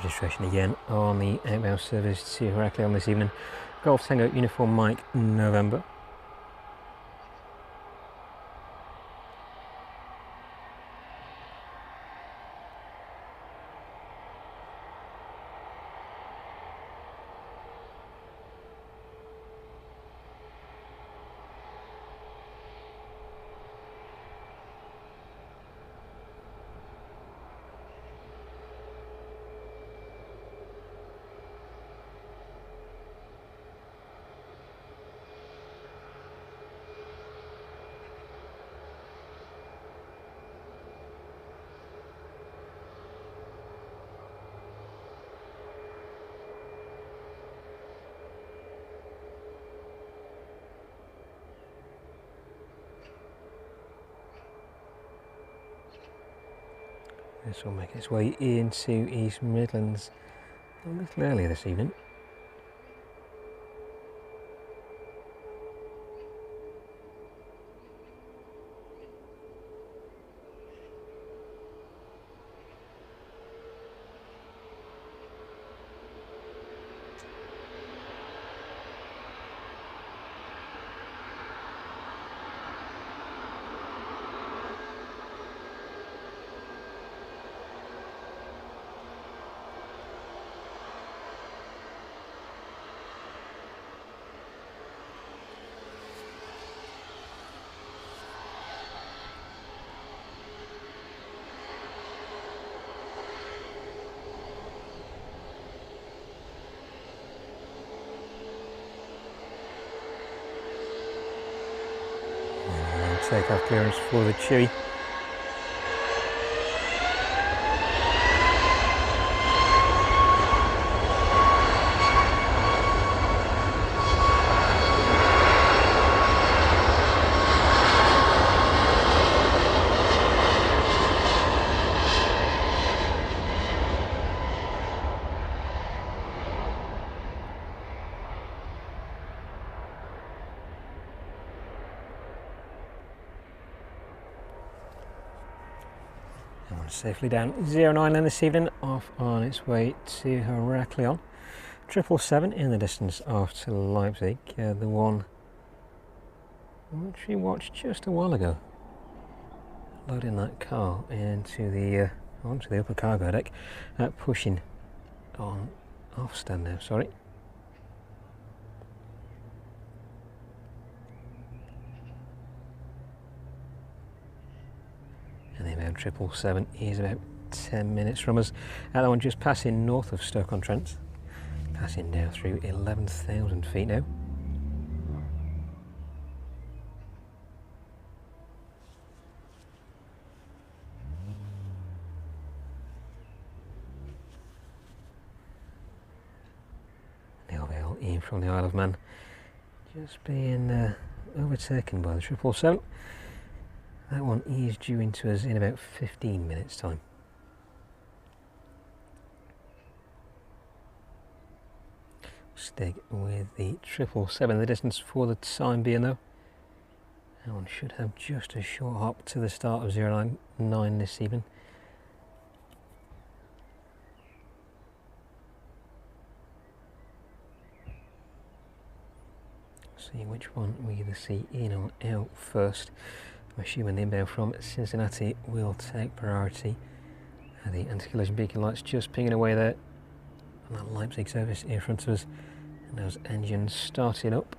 Registration again on the outbound service to Heraclea on this evening. Golf Tango Uniform Mike November. This will make its way into East Midlands a little earlier this evening. Takeoff clearance for the Chewy. Safely down 09 then this evening, off on its way to Heraklion. 777 in the distance off to Leipzig, the one which we watched just a while ago. Loading that car into the onto the upper cargo deck, pushing on off stand now, sorry. And the inbound 777 is about 10 minutes from us. That one just passing north of Stoke-on-Trent, passing down through 11,000 feet now. The LVL in from the Isle of Man, just being overtaken by the 777. That one is due into us in about 15 minutes time. Stick with the 777 the distance for the time being though. That one should have just a short hop to the start of 099 this evening. See which one we either see in or out first. I'm assuming the inbound from Cincinnati will take priority. The anti-collision beacon lights just pinging away there. And that Leipzig service in front of us. And those engines starting up.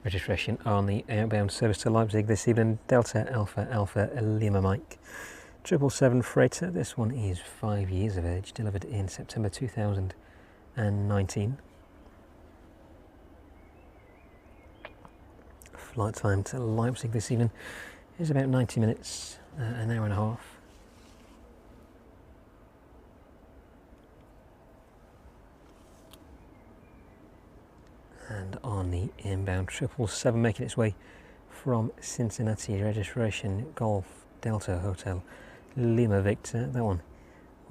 Registration on the outbound service to Leipzig this evening, Delta Alpha Alpha Lima Mike. 777 freighter, this one is 5 years of age, delivered in September 2019. Flight time to Leipzig this evening is about 90 minutes, an hour and a half. And on the inbound 777 making its way from Cincinnati, registration Golf Delta Hotel Lima Victor, that one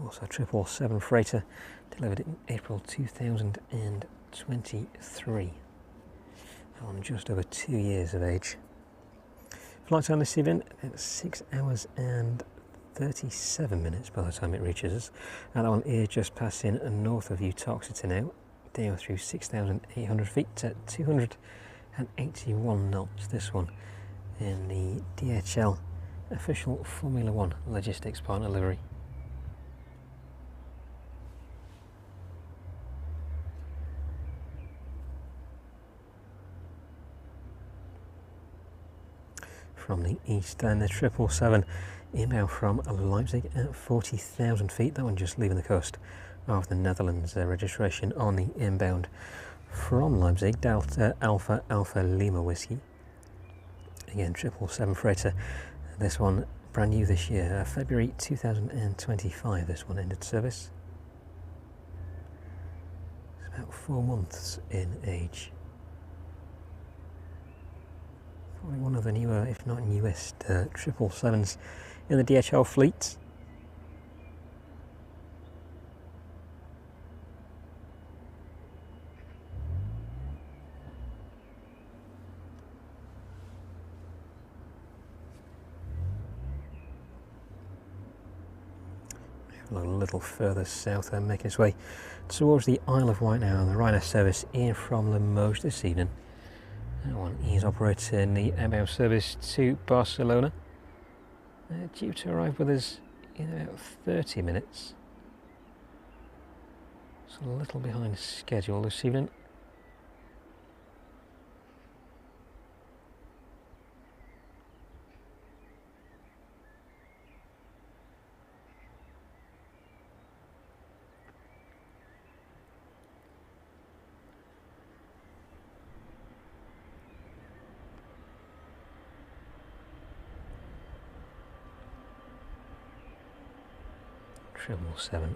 also 777 freighter, delivered in April 2023. That one just over 2 years of age. Flight time this evening at 6 hours and 37 minutes by the time it reaches us. And that one is just passing north of Uttoxeter now, down through 6,800 feet to 281 knots. This one in the DHL official Formula One logistics partner livery. From the east, and the 777 inbound from Leipzig at 40,000 feet. That one just leaving the coast of the Netherlands. Registration on the inbound from Leipzig, Delta Alpha Alpha Lima Whiskey. again 777 freighter. This one brand new this year, February 2025 this one entered service. It's about 4 months in age. Probably one of the newer, if not newest, 777s in the DHL fleet. A little further south and making its way towards the Isle of Wight now, and the Ryanair service in from Limoges this evening. That one is operating the outbound service to Barcelona. Due to arrive with us in about 30 minutes. It's a little behind schedule this evening.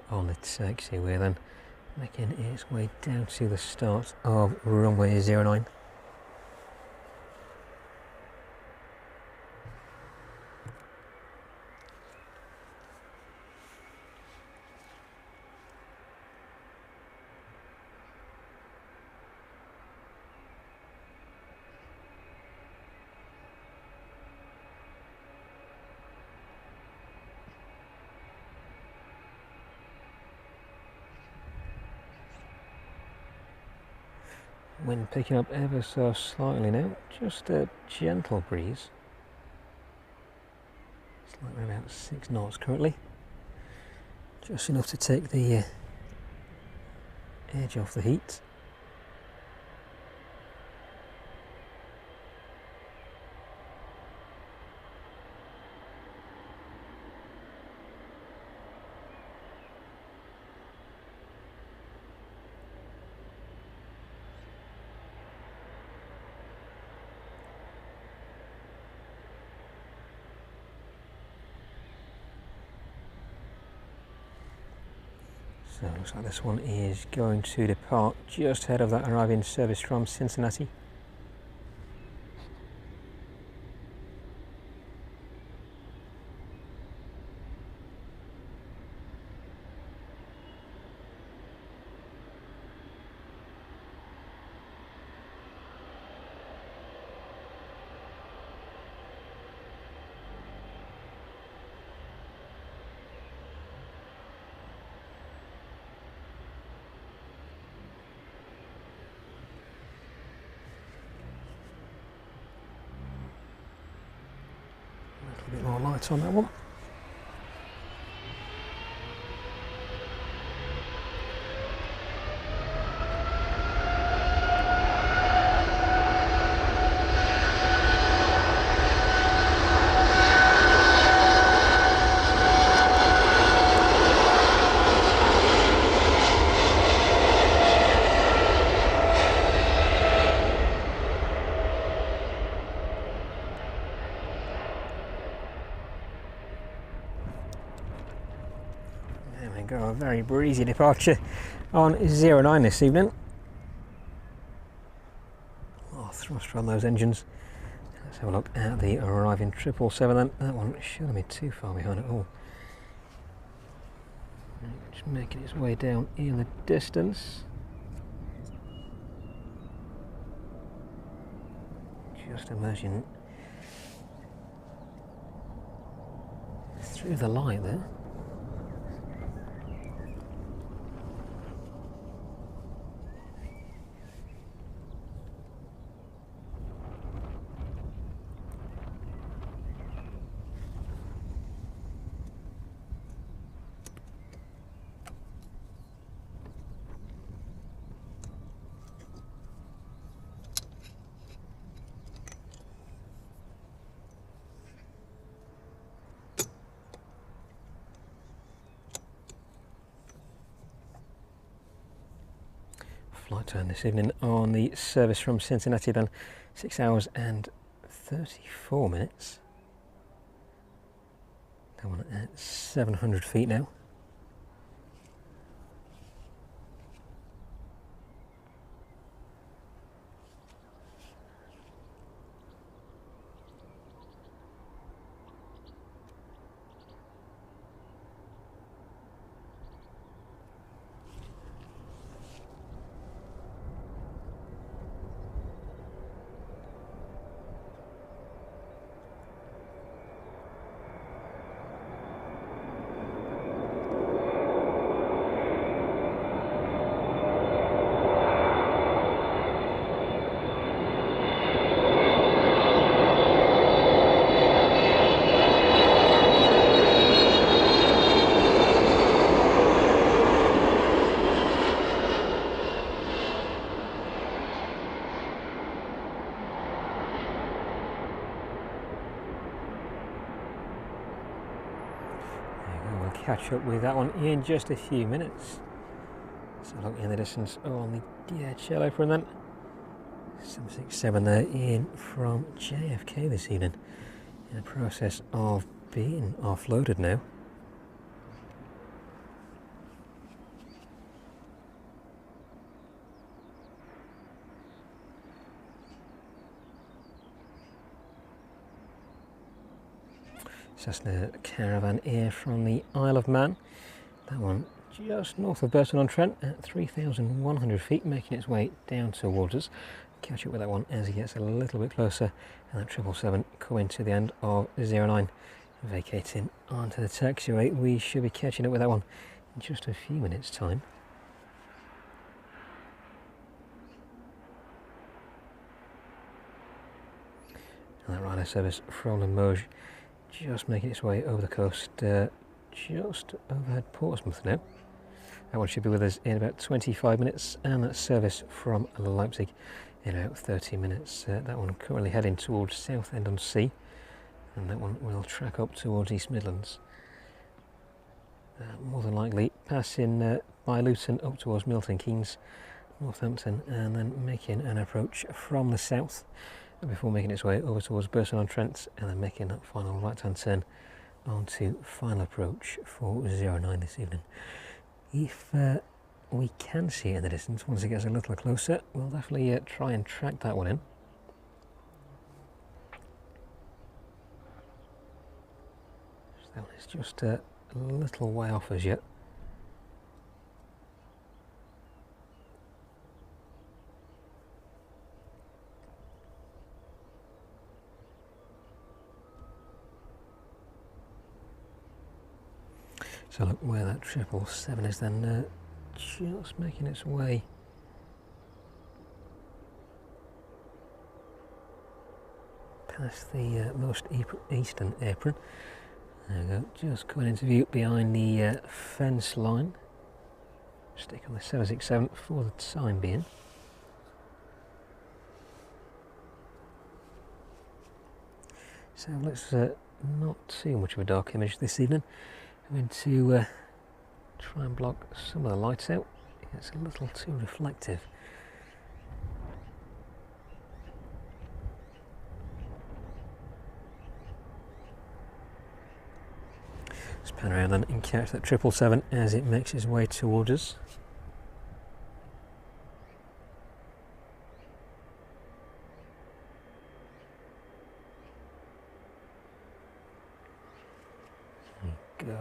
On the taxiway then, making its way down to the start of runway 09. Wind picking up ever so slightly now, just a gentle breeze. It's like we're about 6 knots currently. Just enough to take the edge off the heat. So it looks like this one is going to depart just ahead of that arriving service from Cincinnati. A bit more light on that one. A very breezy departure on 09 this evening. Oh, thruster on those engines. Let's have a look at the arriving 777 then. That one shouldn't be too far behind at all. Just making its way down in the distance. Just emerging through the light there. Flight time this evening on the service from Cincinnati, then 6 hours and 34 minutes. That one at 700 feet now. Catch up with that one in just a few minutes. So look in the distance on the DHL Apron then. 767 there in from JFK this evening, in the process of being offloaded now. Cessna Caravan Air from the Isle of Man. That one just north of Burton-on-Trent at 3,100 feet, making its way down towards us. Catch up with that one as he gets a little bit closer, and that 777 coming to the end of 09, vacating onto the taxiway. We should be catching up with that one in just a few minutes' time. And that Ryanair service from Limoges just making its way over the coast, just overhead Portsmouth now. That one should be with us in about 25 minutes, and that service from Leipzig in about 30 minutes. That one currently heading towards Southend-on-Sea, and that one will track up towards East Midlands. More than likely passing by Luton up towards Milton Keynes, Northampton, and then making an approach from the south before making its way over towards Burton-on-Trent, and then making that final right-hand turn onto final approach for 09 this evening. If we can see it in the distance once it gets a little closer, we'll definitely try and track that one in. So that one is just a little way off as yet. So look where that 777 is then, just making its way past the most eastern apron. There we go, just coming into view behind the fence line. Stick on the 767 for the time being. So let's not too much of a dark image this evening. I'm going to try and block some of the lights out. It's a little too reflective. Let's pan around then and catch that 777 as it makes its way towards us.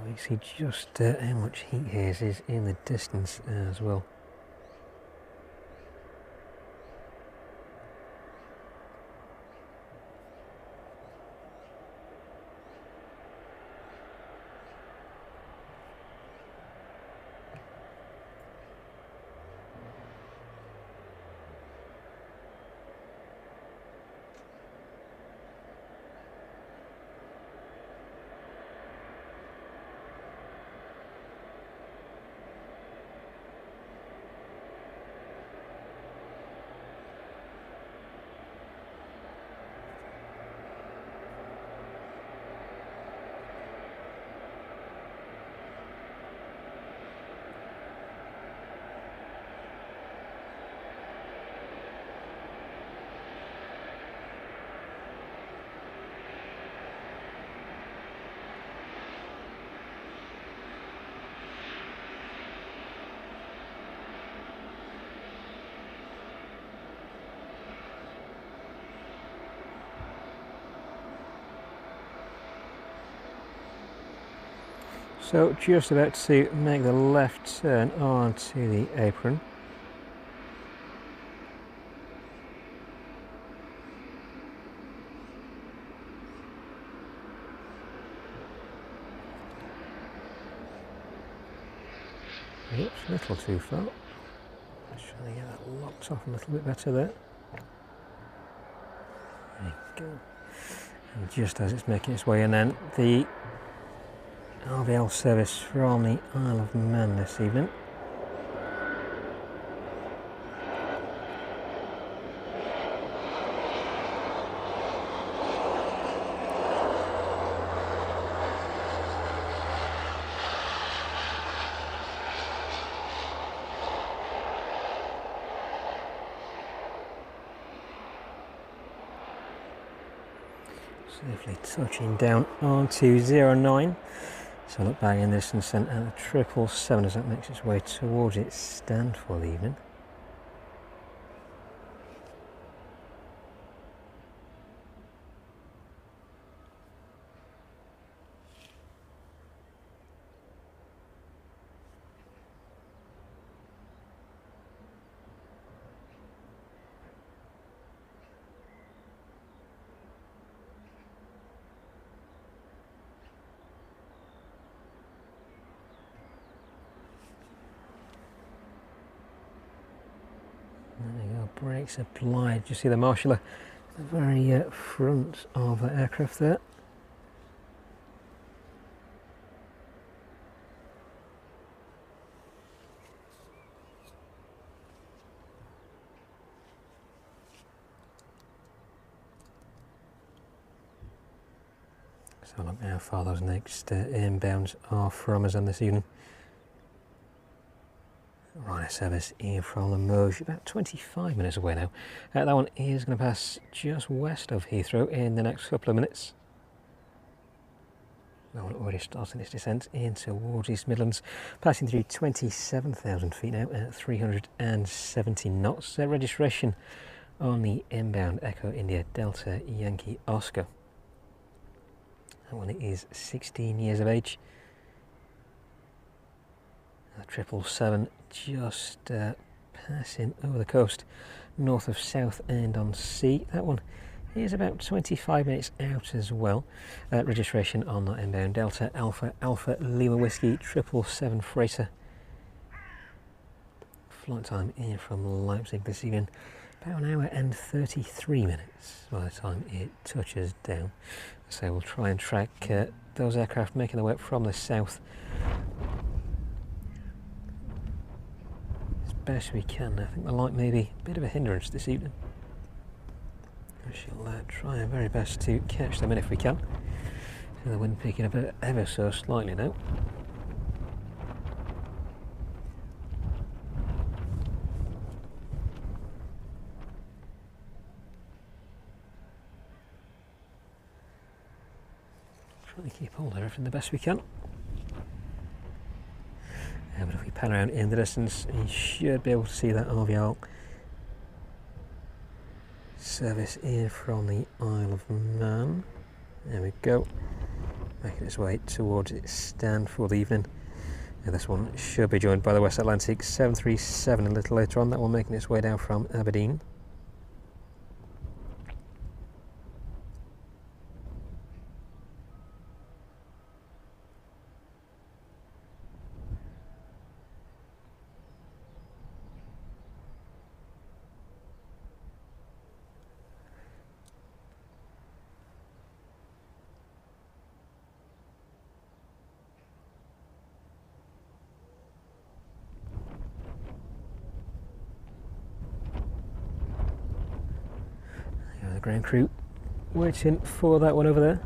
You see just how much heat haze is in the distance as well. So just about to make the left turn onto the apron. Oops, a little too far. Just trying to get that locked off a little bit better there. There you go. And just as it's making its way in, then the RVL service from the Isle of Man this evening. Safely touching down onto 09. So look back in this and sent out a 777 as that makes its way towards its stand for the evening. There you go, brakes applied. You see the marshal at the very front of the aircraft there. So look how far those next inbounds are from us on this evening. Ryanair service in from Limoges, about 25 minutes away now. That one is going to pass just west of Heathrow in the next couple of minutes. That one already starting its descent in towards East Midlands, passing through 27,000 feet now at 370 knots. Registration on the inbound Echo India Delta Yankee Oscar. That one is 16 years of age. The 777 just passing over the coast north of Southend-on-Sea. That one is about 25 minutes out as well. Registration on that inbound Delta Alpha Alpha Lima Whiskey 777 freighter. Flight time in from Leipzig this evening, about an hour and 33 minutes by the time it touches down. So we'll try and track those aircraft making their way up from the south as best we can. I think the light may be a bit of a hindrance this evening. We shall try our very best to catch them in if we can. So the wind picking up ever so slightly now. Trying to keep hold of everything the best we can. But if we pan around in the distance, you should be able to see that RVL service in from the Isle of Man. There we go, making its way towards its stand for the evening. Now this one should be joined by the West Atlantic 737 a little later on. That one making its way down from Aberdeen. The ground crew waiting for that one over there.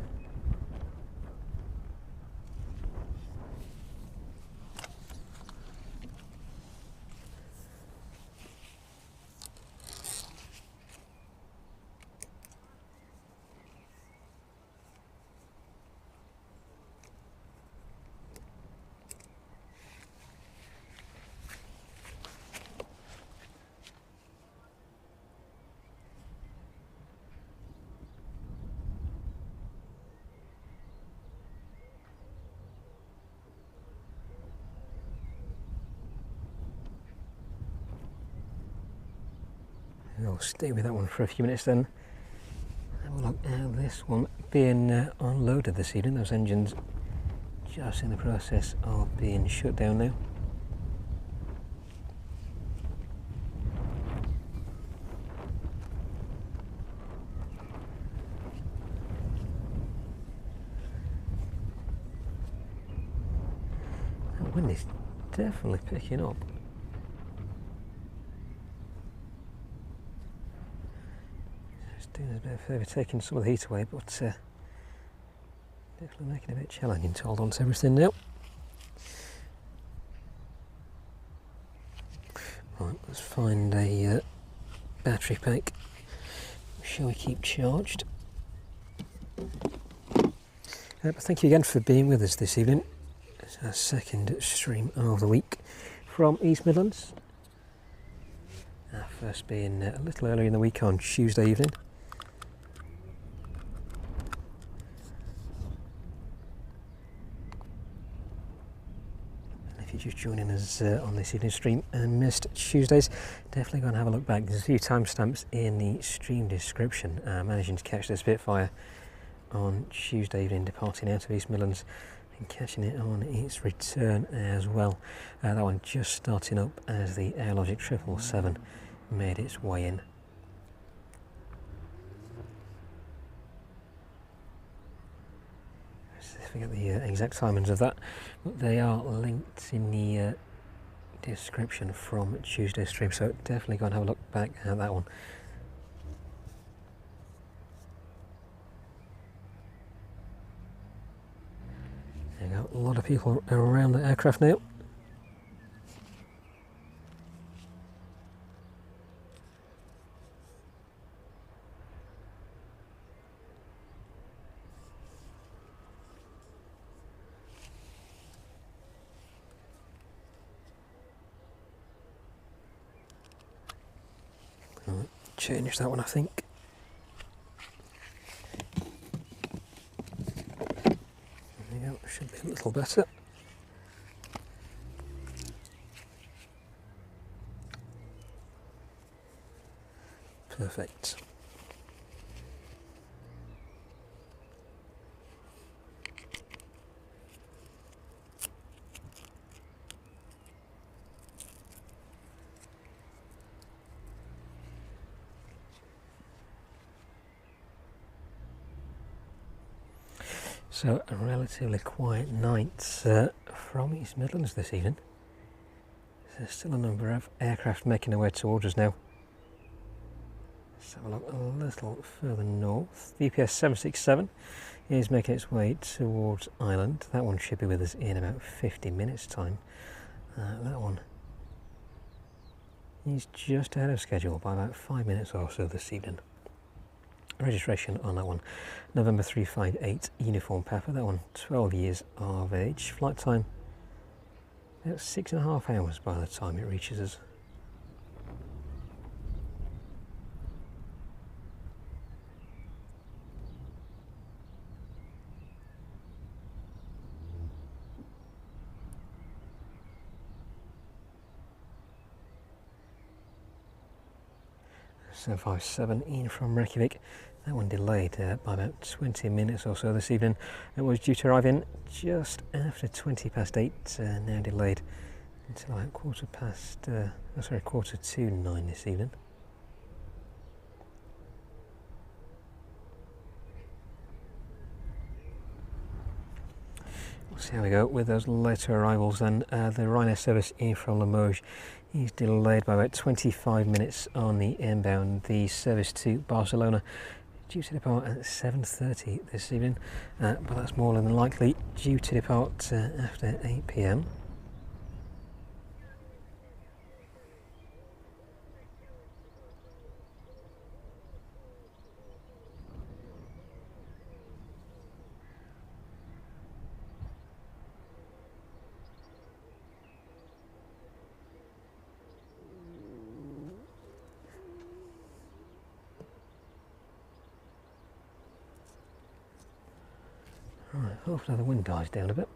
We'll stay with that one for a few minutes then. Have a look at this one being unloaded this evening. Those engines just in the process of being shut down now. That wind is definitely picking up. Doing a bit of favour taking some of the heat away, but definitely making it a bit challenging to hold on to everything now. Right, let's find a battery pack. Shall we keep charged? But thank you again for being with us this evening. It's our second stream of the week from East Midlands. Our first being a little earlier in the week on Tuesday evening. Just joining us on this evening stream and missed Tuesdays, definitely go and have a look back. There's a few timestamps in the stream description. Managing to catch the Spitfire on Tuesday evening departing out of East Midlands and catching it on its return as well. That one just starting up as the Air Logic 777 made its way in. Forget the exact timings of that, but they are linked in the description from Tuesday's stream, so definitely go and have a look back at that one. There you go, a lot of people around the aircraft now. Change that one, I think. There we go, should be a little better. Perfect. So a relatively quiet night from East Midlands this evening. There's still a number of aircraft making their way towards us now. Let's have a look a little further north. The VPS 767 is making its way towards Ireland. That one should be with us in about 50 minutes time. That one is just ahead of schedule by about 5 minutes or so this evening. Registration on that one, November 358 Uniform Papa, that one 12 years of age. Flight time about 6.5 hours by the time it reaches us. Seven 757 in from Reykjavik. That one delayed by about 20 minutes or so this evening. It was due to arrive in just after 8:20, now delayed until about quarter to 9 this evening. We'll see how we go with those later arrivals then. The Ryanair service in from Limoges is delayed by about 25 minutes on the inbound. The service to Barcelona due to depart at 7:30 this evening, but that's more than likely due to depart after 8 p.m. Right, hopefully the wind dies down a bit.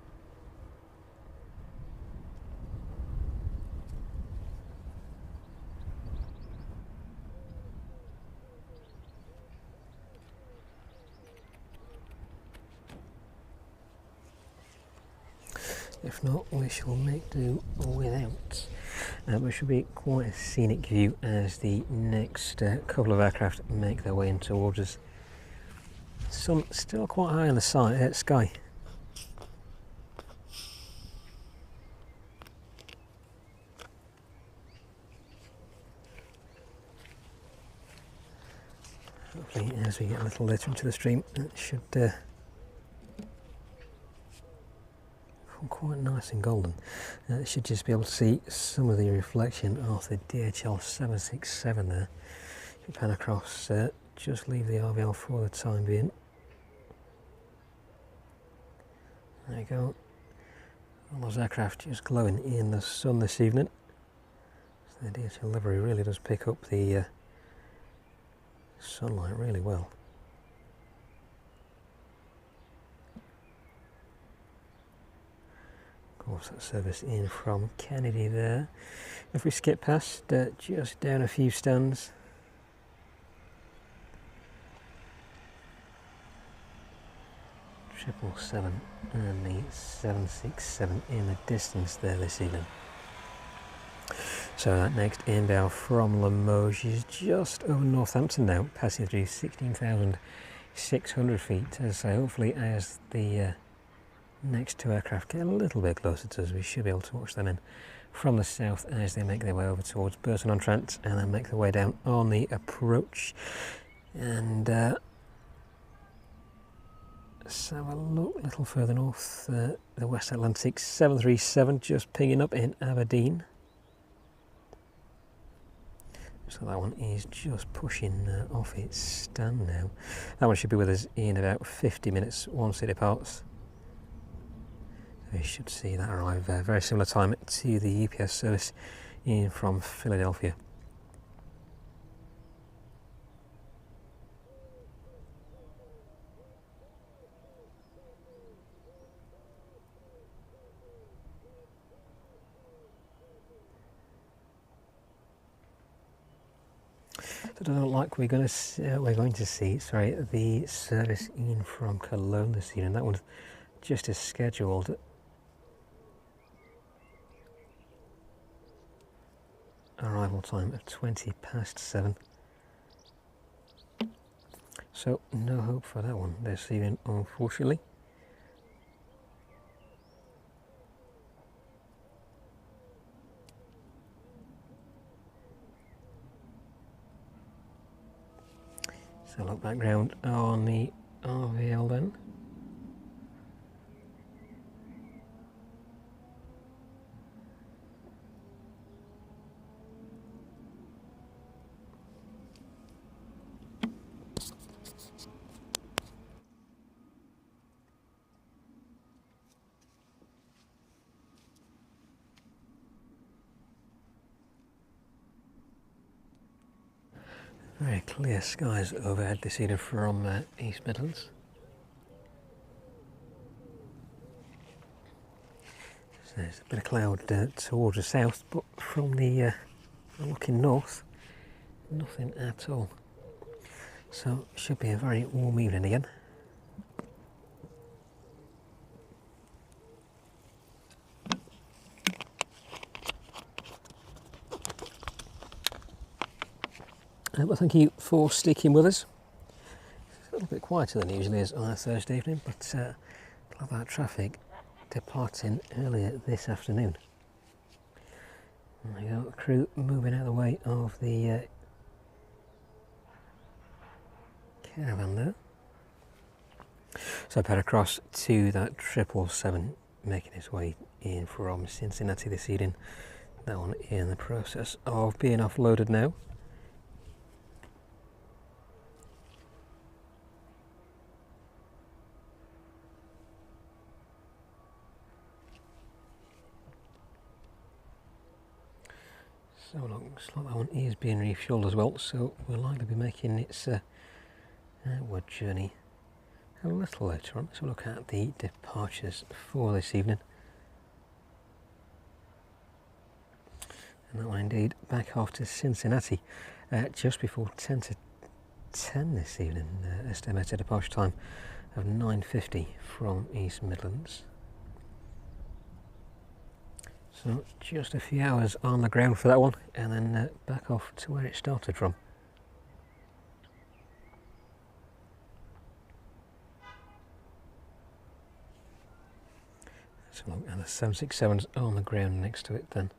If not, we shall make do without. But it should be quite a scenic view as the next couple of aircraft make their way in towards us. Sun still quite high in the sky. Hopefully, as we get a little later into the stream, it should become quite nice and golden. It should just be able to see some of the reflection of the DHL 767 there. If you pan across, just leave the RVL for the time being. There you go. All those aircraft just glowing in the sun this evening. So the DHL livery really does pick up the sunlight really well. Of course, that service in from Kennedy there. If we skip past, just down a few stands. Triple 7 and the 767 in the distance there this evening. So that next inbound from Limoges is just over Northampton now, passing through 16,600 feet. As I say, hopefully as the next two aircraft get a little bit closer to us, we should be able to watch them in from the south as they make their way over towards Burton-on-Trent and then make their way down on the approach. And let's have a look a little further north, the West Atlantic 737 just pinging up in Aberdeen. So that one is just pushing off its stand now. That one should be with us in about 50 minutes once it departs. So we should see that arrive very similar time to the UPS service in from Philadelphia. It doesn't look like we're going to see the service in from Cologne this evening. That one just is scheduled. Arrival time of 7:20. So no hope for that one this evening, unfortunately. So look background on the RVL then. Very clear skies overhead this evening from East Midlands. So there's a bit of cloud towards the south, but from the looking north, nothing at all. So it should be a very warm evening again. Well, thank you for sticking with us. It's a little bit quieter than it usually is on a Thursday evening, but a lot of that traffic departing earlier this afternoon. There you go, crew moving out of the way of the Caravan there. So I head across to that 777 making its way in from Cincinnati this evening. That one in the process of being offloaded now. So looks like that one is being refueled as well, so we'll likely be making its outward journey a little later on. So we'll look at the departures for this evening. And that one indeed back off to Cincinnati just before 10 this evening, estimated departure time of 9:50 from East Midlands. So just a few hours on the ground for that one, and then back off to where it started from. So look, and the 767's on the ground next to it then.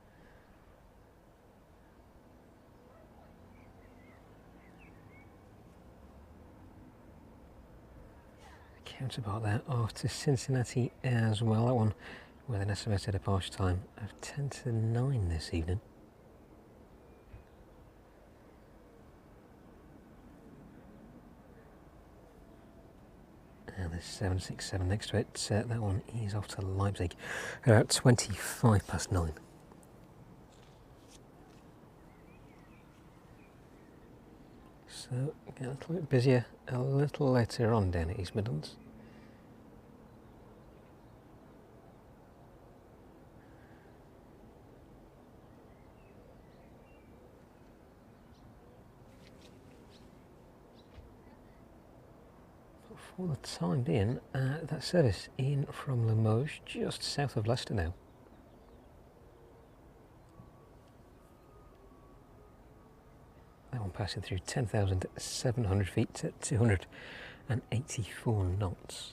Counterpart there off to Cincinnati as well, that one with an estimated departure time of 10 to 9 this evening. And the 767 next to it, that one is off to Leipzig about 25 past 9. So get a little bit busier a little later on down at East Midlands. For the time being, that service in from Limoges, just south of Leicester now. That one passing through 10,700 feet at 284 knots.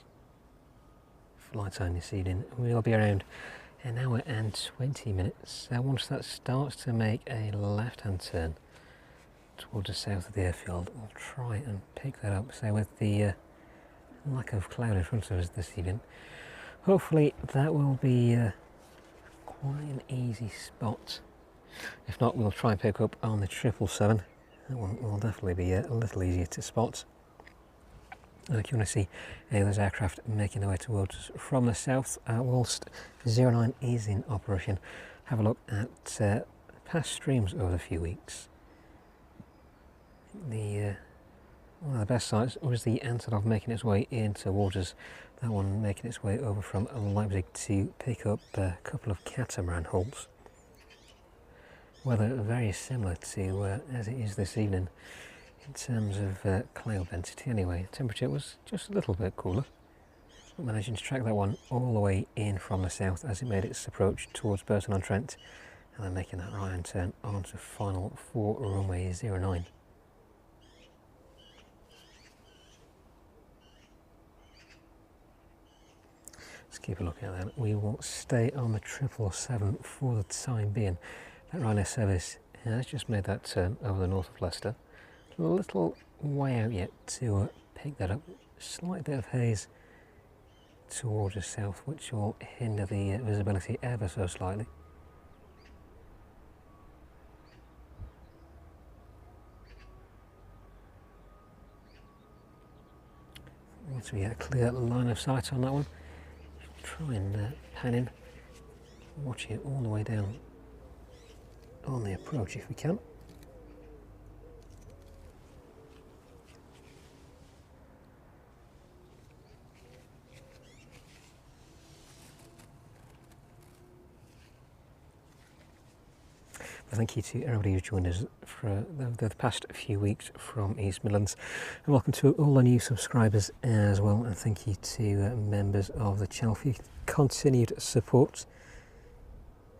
Flight time this evening will be around an hour and 20 minutes. Once that starts to make a left-hand turn towards the south of the airfield, we'll try and pick that up. So with the lack of cloud in front of us this evening, hopefully that will be quite an easy spot. If not, we'll try and pick up on the 777. That one will definitely be a little easier to spot. And if you want to see any of those aircraft making their way towards us from the south, whilst 09 is in operation, have a look at past streams over the few weeks. One of the best sights was the Antonov making its way in towards us. That one making its way over from Leipzig to pick up a couple of catamaran hulls. Weather very similar to as it is this evening in terms of cloud density anyway. Temperature was just a little bit cooler. But managing to track that one all the way in from the south as it made its approach towards Burton-on-Trent, and then making that right-hand turn onto final for runway 09. Let's keep a look at that. We will stay on the 777 for the time being. That Ryanair service has just made that turn over the north of Leicester. A little way out yet to pick that up. Slight bit of haze towards the south, which will hinder the visibility ever so slightly. Once we get a clear line of sight on that one, try and pan in, watch it all the way down on the approach if we can. Thank you to everybody who's joined us for the past few weeks from East Midlands, and welcome to all the new subscribers as well, and thank you to members of the channel for your continued support.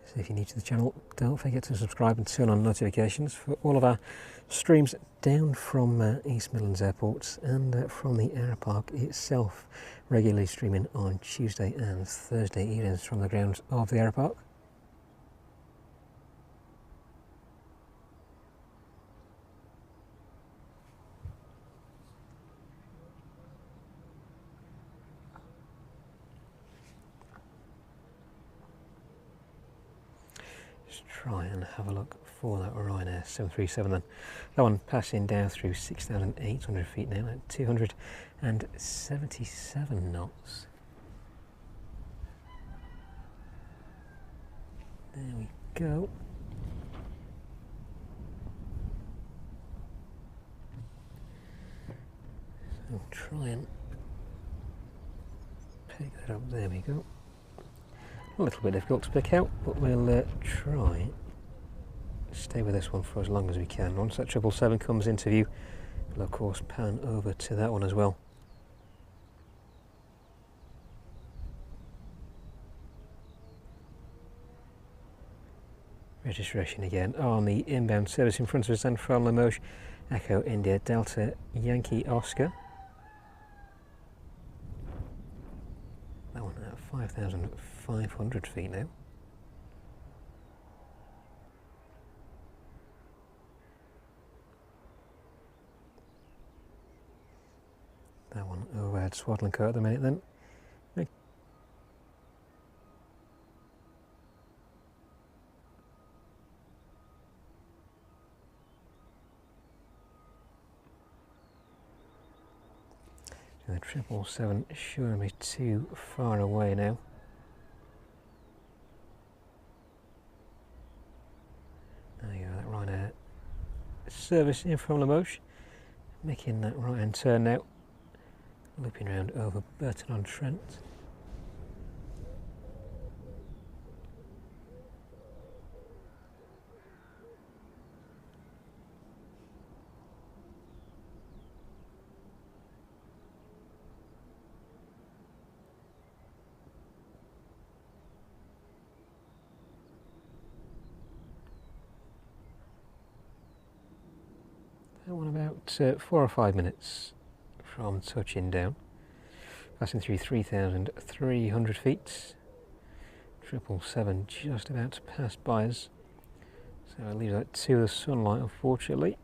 So if you're new to the channel, don't forget to subscribe and turn on notifications for all of our streams down from East Midlands Airport and from the Aeropark itself, regularly streaming on Tuesday and Thursday evenings from the grounds of the Aeropark. Try and have a look for that Ryanair 737 then. That one passing down through 6,800 feet now at 277 knots. There we go. So try and pick that up. There we go. A little bit difficult to pick out, but we'll try stay with this one for as long as we can. Once that 777 comes into view, we'll of course pan over to that one as well. registration again on the inbound service in front of us then from Limoges, Echo India Delta Yankee Oscar. That one at 5,500 feet now. That one overhead swaddling coat at the minute then. The 777 shouldn't be too far away now. There you go, that Ryanair service in from Limoges, making that right hand turn now, looping round over Burton-on-Trent. That one about 4 or 5 minutes from touching down, passing through 3,300 feet. 777 just about to pass by us, so I leave that to the sunlight unfortunately.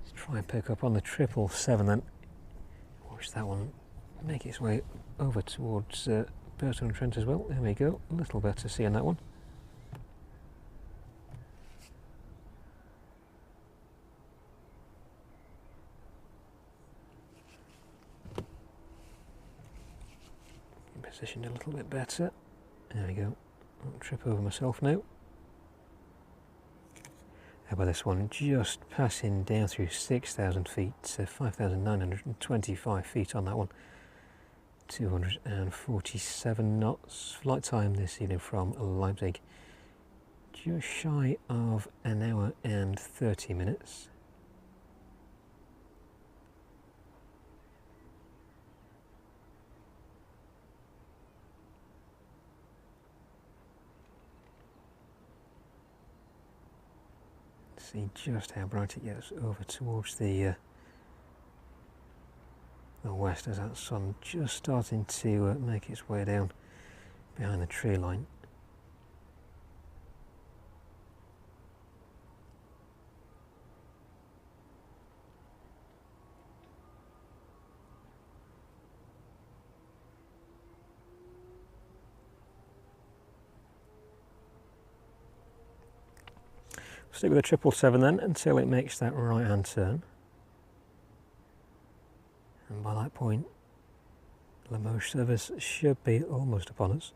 Let's try and pick up on the 777 then. Watch that one make its way over towards Burton-on-Trent as well. There we go, a little better seeing that one. Positioned a little bit better. There we go. I'll trip over myself now. How about this one? Just passing down through 6,000 feet, 5,925 feet on that one. 247 knots. Flight time this evening from Leipzig. Just shy of an hour and 30 minutes. See just how bright it gets over towards the west as that sun just starting to make its way down behind the tree line. Stick with the 777 then until it makes that right hand turn, and by that point Limoges service should be almost upon us.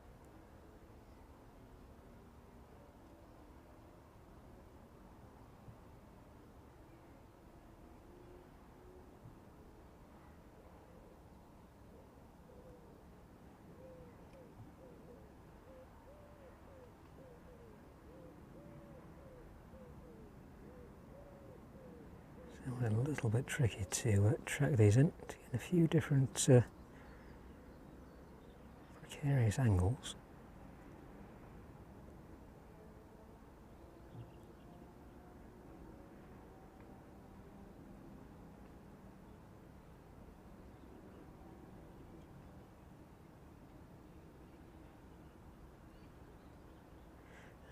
A little bit tricky to track these in, to get a few different precarious angles.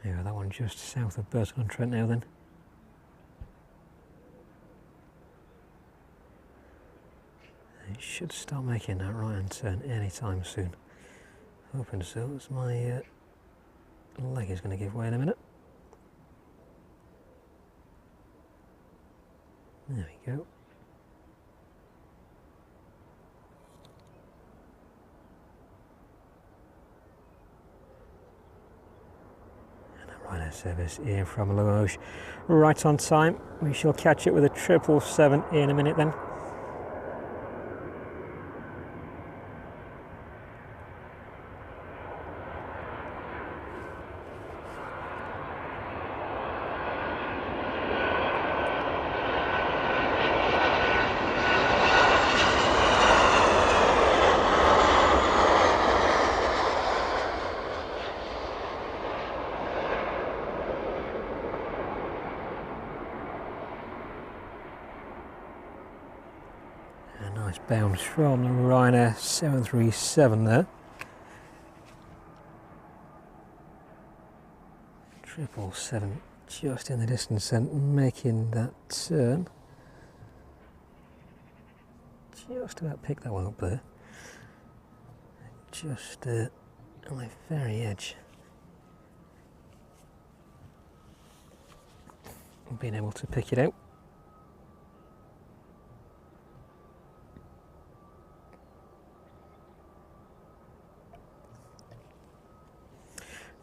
Yeah, that one just south of Burton-on-Trent now then. It should start making that right hand turn anytime soon. Hoping so, as my leg is going to give way in a minute. There we go. And a Ryanair service in from Limoges, right on time. We shall catch it with a 777 in a minute then. Eastbound from the Ryanair 737 there. 777 just in the distance and making that turn. Just about picked that one up there. Just on the very edge. Being able to pick it out.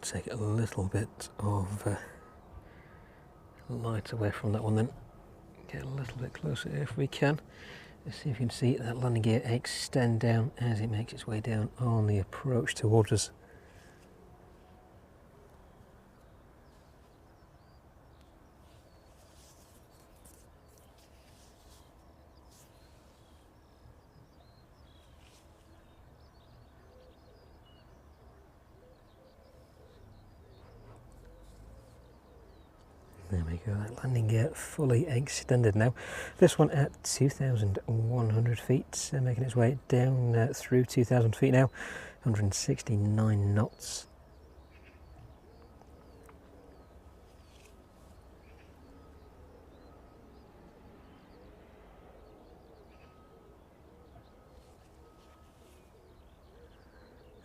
Take a little bit of light away from that one then. Get a little bit closer if we can. Let's see if you can see that landing gear extend down as it makes its way down on the approach towards us. There we go, that landing gear fully extended now. This one at 2,100 feet, making its way down through 2,000 feet now, 169 knots.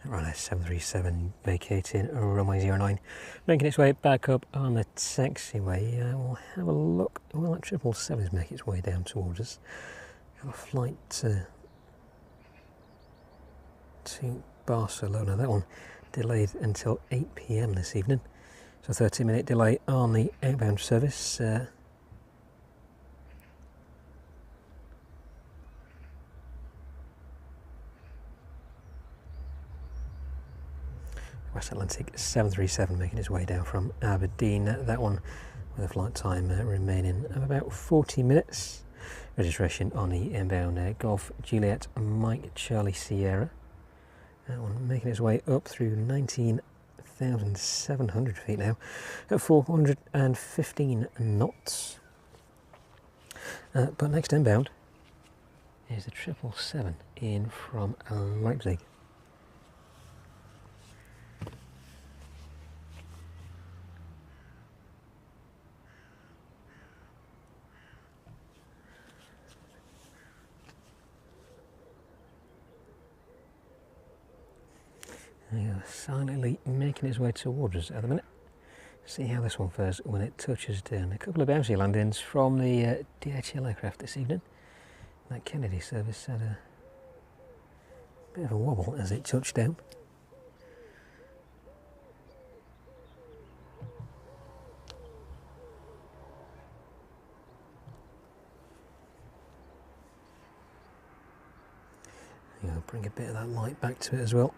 Ryanair 737 vacating runway 09, making its way back up on the taxiway. We'll have a look. Well, that 777 is making its way down towards us. Got a flight to Barcelona. That one delayed until 8 PM this evening. So 30-minute delay on the outbound service. West Atlantic 737 making its way down from Aberdeen. That one with a flight time remaining of about 40 minutes. Registration on the inbound Golf Juliet Mike Charlie Sierra. That one making its way up through 19,700 feet now at 415 knots. But next inbound is the 777 in from Leipzig. Silently making its way towards us at the minute. See how this one fares when it touches down. A couple of bouncy landings from the DHL aircraft this evening. That Kennedy service had a bit of a wobble as it touched down. I'll bring a bit of that light back to it as well.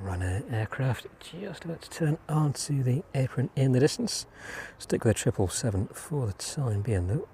Ryanair aircraft just about to turn onto the apron in the distance. Stick with a 777 for the time being though.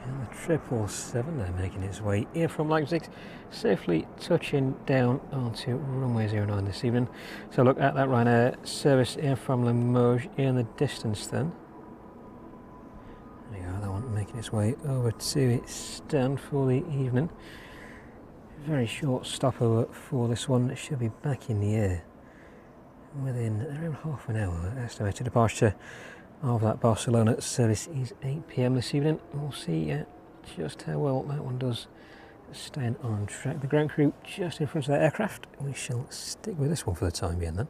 And the 777 now making its way in from Leipzig, safely touching down onto runway 09 this evening. So look at that Ryanair service in from Limoges in the distance then. There you go, that one making its way over to its stand for the evening. Very short stopover for this one. It should be back in the air within around half an hour. Estimated departure of that Barcelona service is 8 PM this evening. We'll see just how well that one does staying on track. The ground crew just in front of that aircraft. We shall stick with this one for the time being then.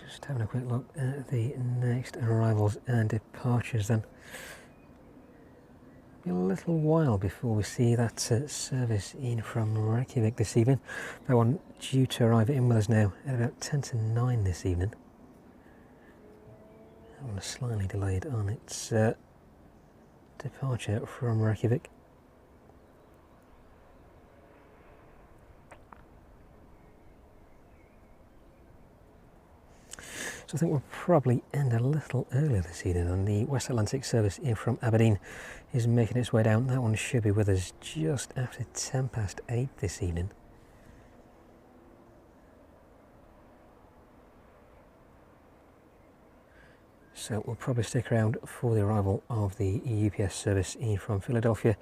Just having a quick look at the next arrivals and departures then. Be a little while before we see that service in from Reykjavik this evening. That one due to arrive in with us now at about 10 to 9 this evening. That one is slightly delayed on its departure from Reykjavik. So I think we'll probably end a little earlier this evening, and the West Atlantic service in from Aberdeen is making its way down. That one should be with us just after 10 past 8 this evening. So we'll probably stick around for the arrival of the UPS service in from Philadelphia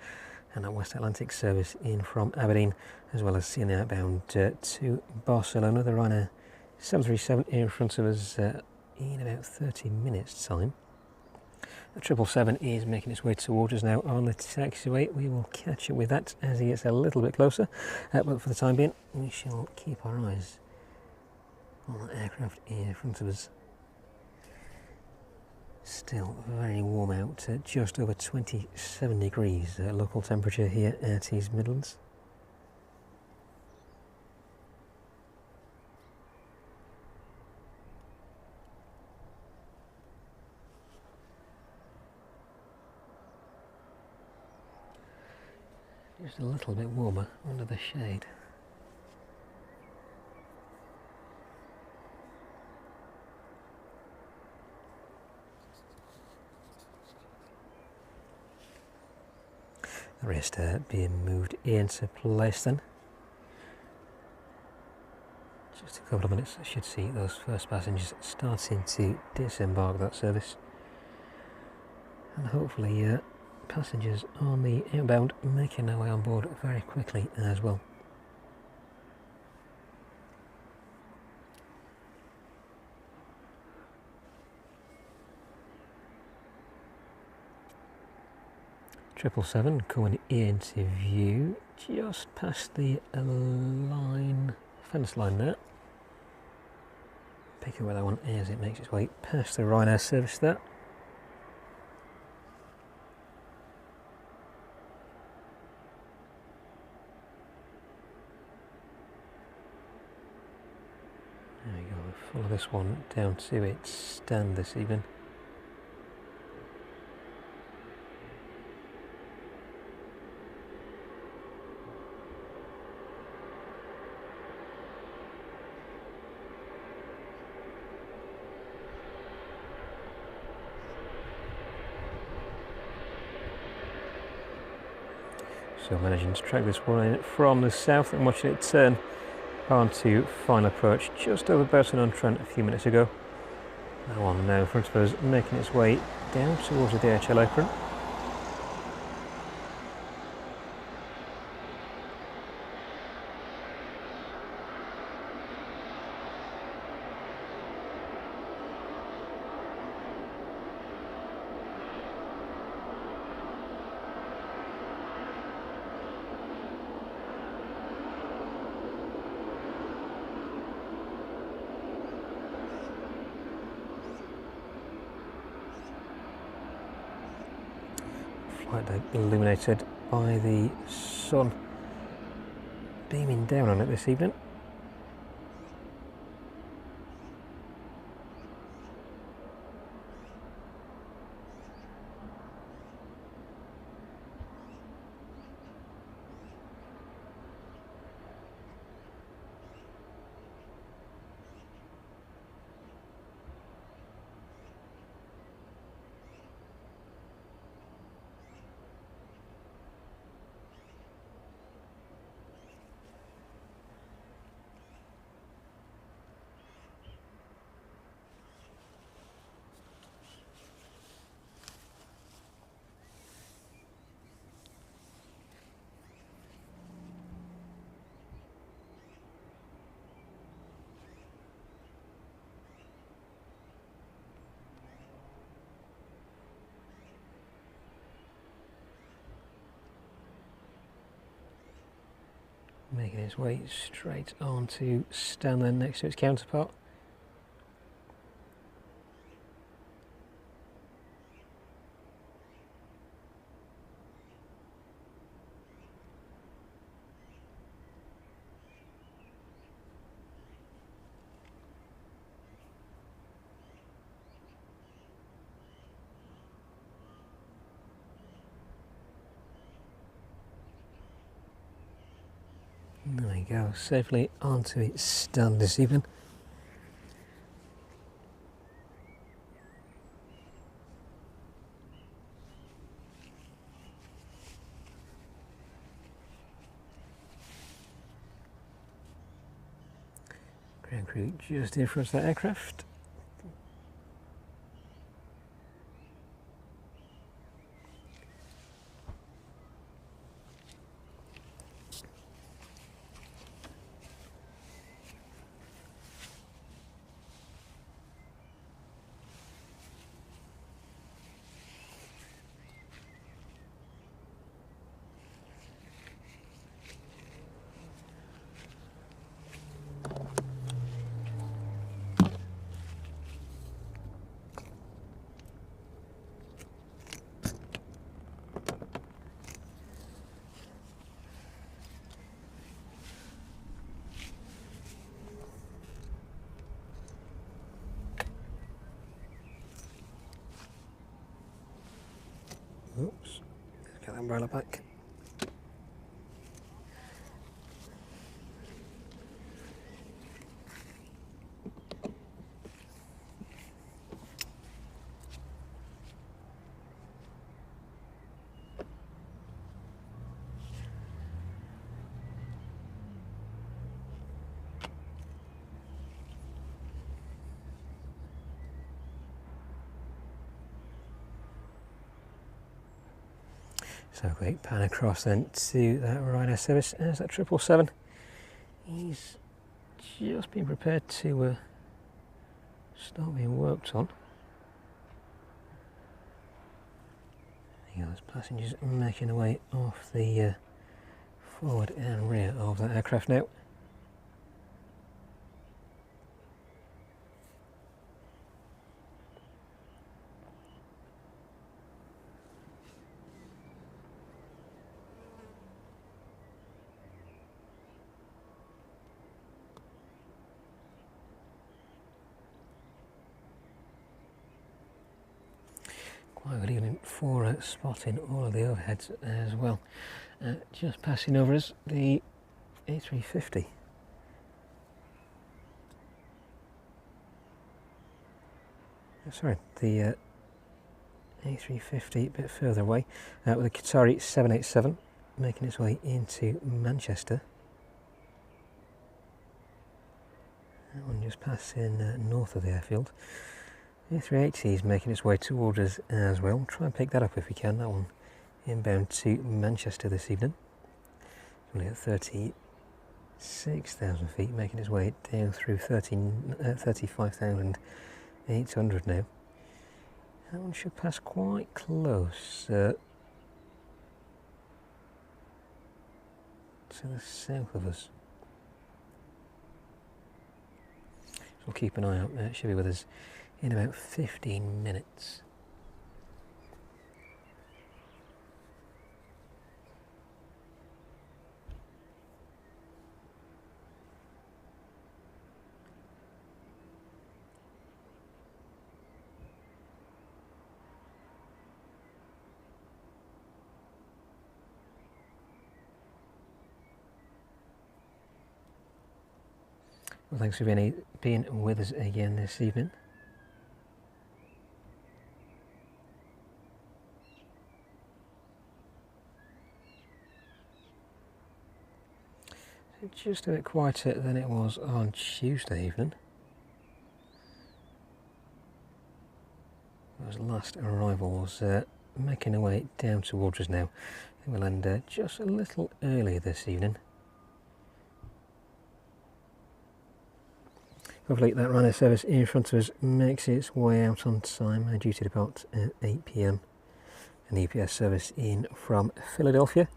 and that West Atlantic service in from Aberdeen, as well as seeing the outbound to Barcelona. The Ryanair 737 in front of us in about 30 minutes time. The 777 is making its way towards us now on the taxiway. We will catch up with that as he gets a little bit closer, but for the time being we shall keep our eyes on that aircraft in front of us. Still very warm out, just over 27 degrees local temperature here at East Midlands. Just a little bit warmer under the shade. The rest being moved into place then. Just a couple of minutes, I should see those first passengers starting to disembark that service. And hopefully passengers on the outbound making their way on board very quickly as well. Triple 7 coming into view just past the fence line there. Pick up where that one is, it makes its way past the Ryanair service there. There we go, we'll follow this one down to its stand this evening. So managing to track this one in from the south and watching it turn onto final approach just over Burton-on-Trent a few minutes ago. That one now in front of us making its way down towards the DHL Apron. Flight deck illuminated by the sun beaming down on it this evening. Making its way straight on to stand there next to its counterpart. you go, safely onto its stand this evening. Ground crew just in front of that aircraft. Oops, get the umbrella back. So quick pan across then to that Ryanair service. There's that 777. He's just been prepared to start being worked on. There you go, there's passengers making their way off the forward and rear of that aircraft now. Quite good evening for spotting all of the overheads as well. Just passing over us, the A350. Sorry, the A350 a bit further away, with a Qatari 787 making its way into Manchester. That one just passing north of the airfield. The A380 is making its way towards us as well. We'll try and pick that up if we can. That one inbound to Manchester this evening. Only at 36,000 feet, making its way down through 35,800 now. That one should pass quite close to the south of us. So we'll keep an eye out. It should be with us in about 15 minutes. Well, thanks for being with us again this evening. Just a bit quieter than it was on Tuesday evening. Those last arrivals making their way down towards us now. I think we'll end just a little earlier this evening. Hopefully that Ryanair service in front of us makes its way out on time. Due to depart at 8 PM. An EPS service in from Philadelphia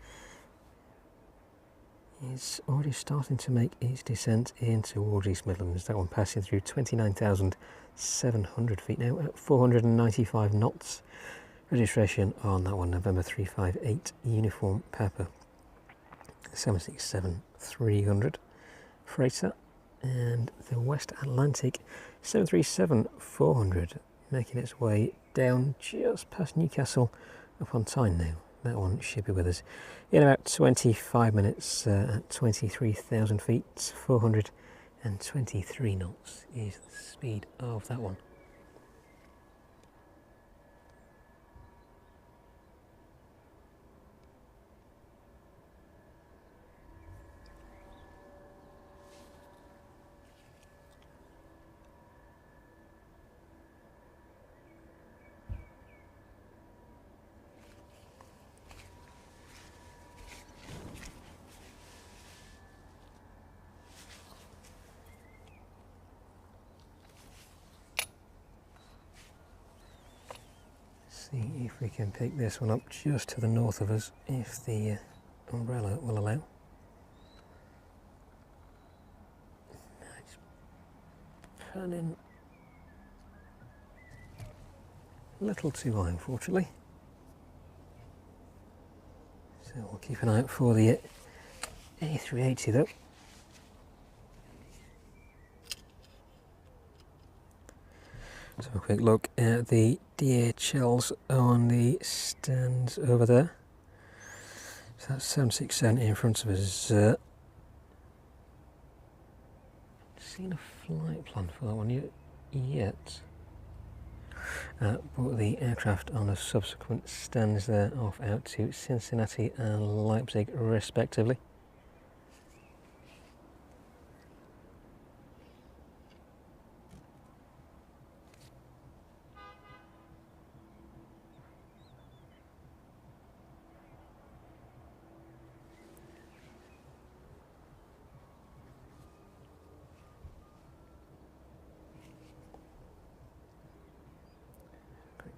is already starting to make its descent in towards East Midlands. That one passing through 29,700 feet now at 495 knots. Registration on that one, November 358 Uniform Pepper. 767-300 freighter. And the West Atlantic 737-400 making its way down just past Newcastle upon Tyne now. that one should be with us in about 25 minutes at 23,000 feet. 423 knots is the speed of that one. See if we can pick this one up just to the north of us, if the umbrella will allow. It's panning a little too high, unfortunately. So we'll keep an eye out for the A380 though. Let's have a quick look at the DHLs on the stands over there. So that's 767 in front of us. Seen a flight plan for that one yet. But the aircraft on the subsequent stands there off out to Cincinnati and Leipzig respectively.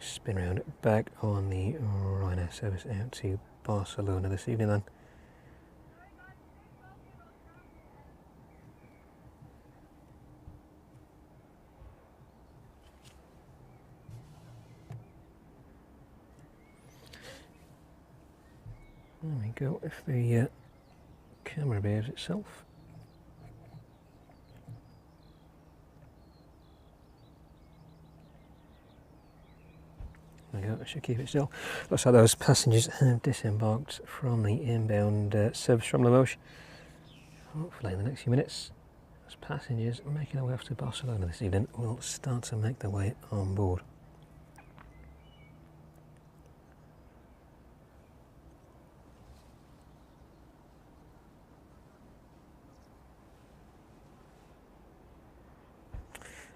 Spin round back on the Ryanair service out to Barcelona this evening then. There we go, if the camera behaves itself. There we go, I should keep it still. Looks like those passengers have disembarked from the inbound service from Lauja. Hopefully in the next few minutes, those passengers making their way off to Barcelona this evening will start to make their way on board.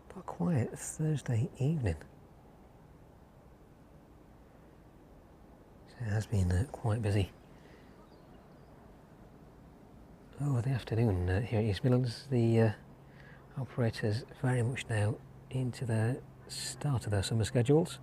But a quiet Thursday evening. It has been quite busy over the afternoon here at East Midlands. The operators very much now into the start of their summer schedules.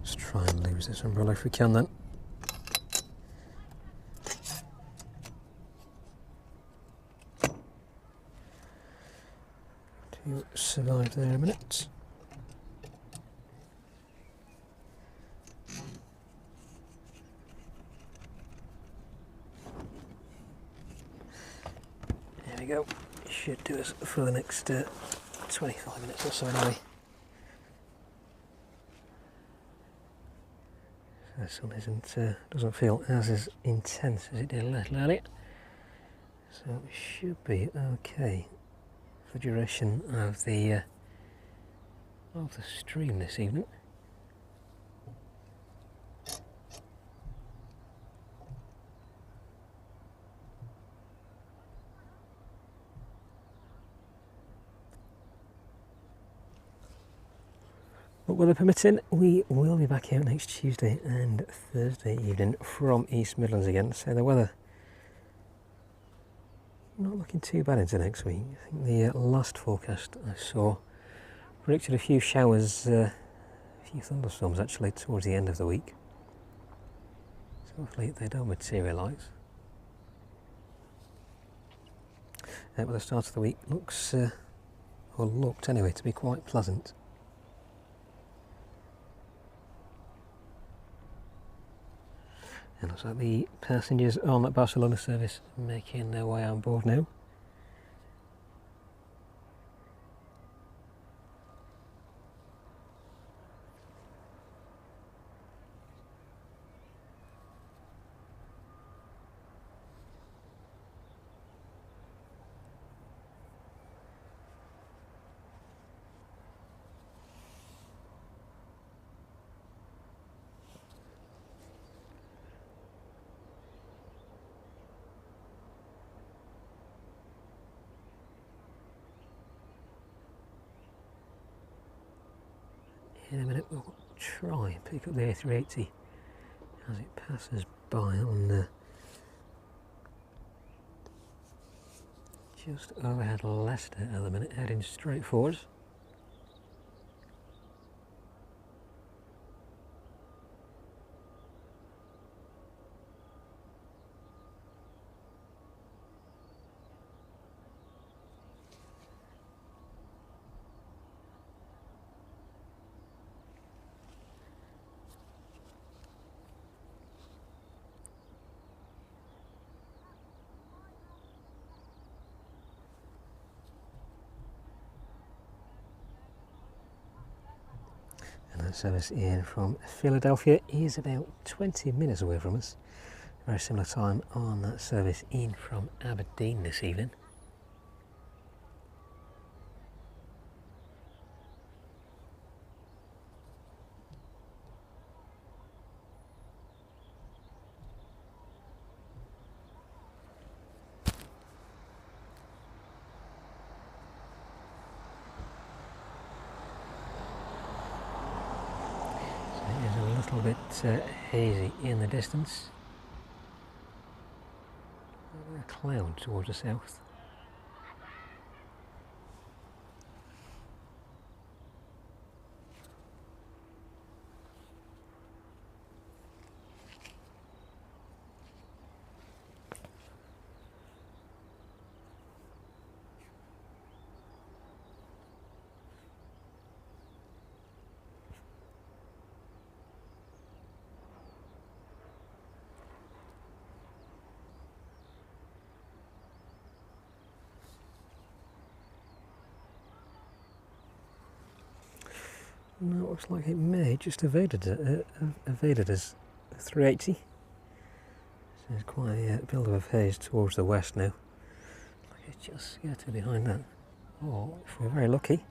Let's try and lose this umbrella if we can then. To survive there a minute. There we go. Should do us for the next 25 minutes or so anyway. The sun doesn't feel as intense as it did a little earlier, so it should be okay for the duration of the stream this evening. But weather permitting, we will be back out next Tuesday and Thursday evening from East Midlands again. So the weather not looking too bad into next week. I think the last forecast I saw predicted a few showers, a few thunderstorms actually towards the end of the week. So hopefully they don't materialise. But the start of the week looks, or looked anyway, to be quite pleasant. And looks like the passengers on that Barcelona service making their way on board now. In a minute we'll try and pick up the A380 as it passes by on just overhead Leicester at the minute, heading straight forward. Service in from Philadelphia is about 20 minutes away from us. Very similar time on that service in from Aberdeen this evening. A little bit hazy in the distance. A cloud towards the south. No, it looks like it may just evaded us. 380. So there's quite a build-up of haze towards the west now. Like it's just skirted behind that. Or if we're very lucky.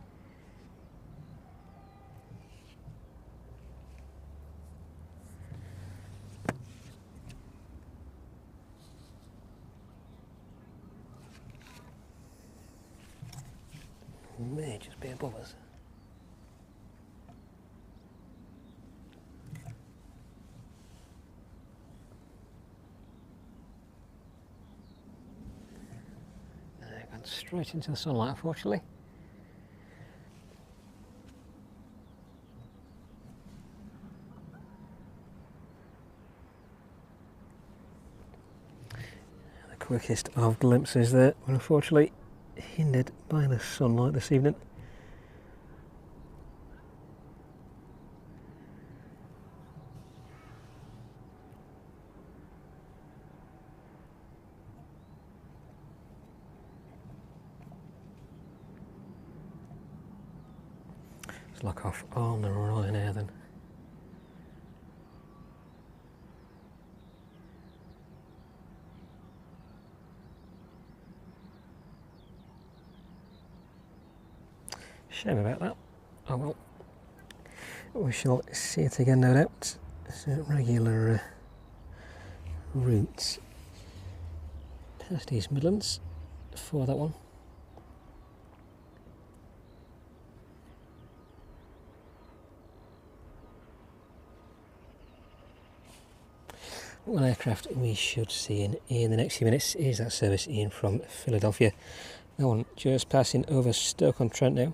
It may just be above us. Straight into the sunlight, unfortunately. The quickest of glimpses there were unfortunately hindered by the sunlight this evening. Lock off on the Ryanair then. Shame about that. Oh well. We shall see it again, no doubt. It's a regular route past East Midlands for that one. one aircraft we should see in the next few minutes is that service in from Philadelphia. That one just passing over Stoke-on-Trent now.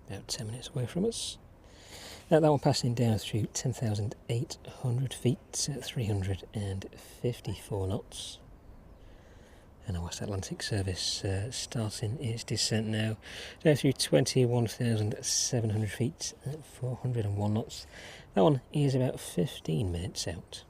About 10 minutes away from us. That one passing down through 10,800 feet at 354 knots. And a West Atlantic service starting its descent now, down through 21,700 feet at 401 knots. That one is about 15 minutes out.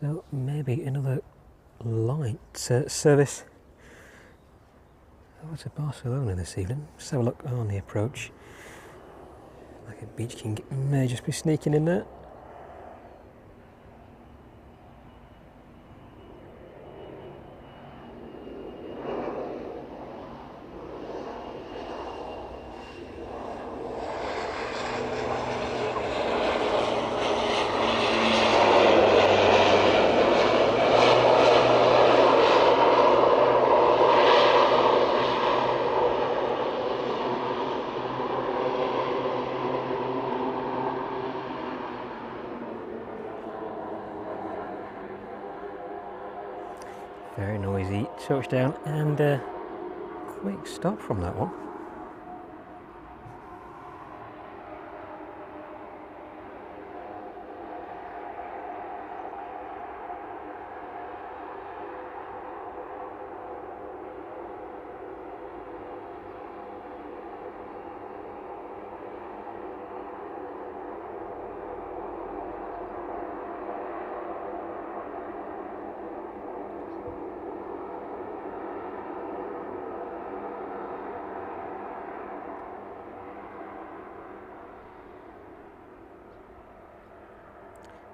So maybe another light service over to Barcelona this evening. Let's have a look on the approach. Like a Beach King may just be sneaking in there. Very noisy touchdown and quick stop from that one.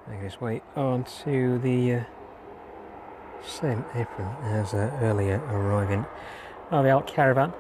Make this way onto the same apron as earlier arriving RVL Caravan.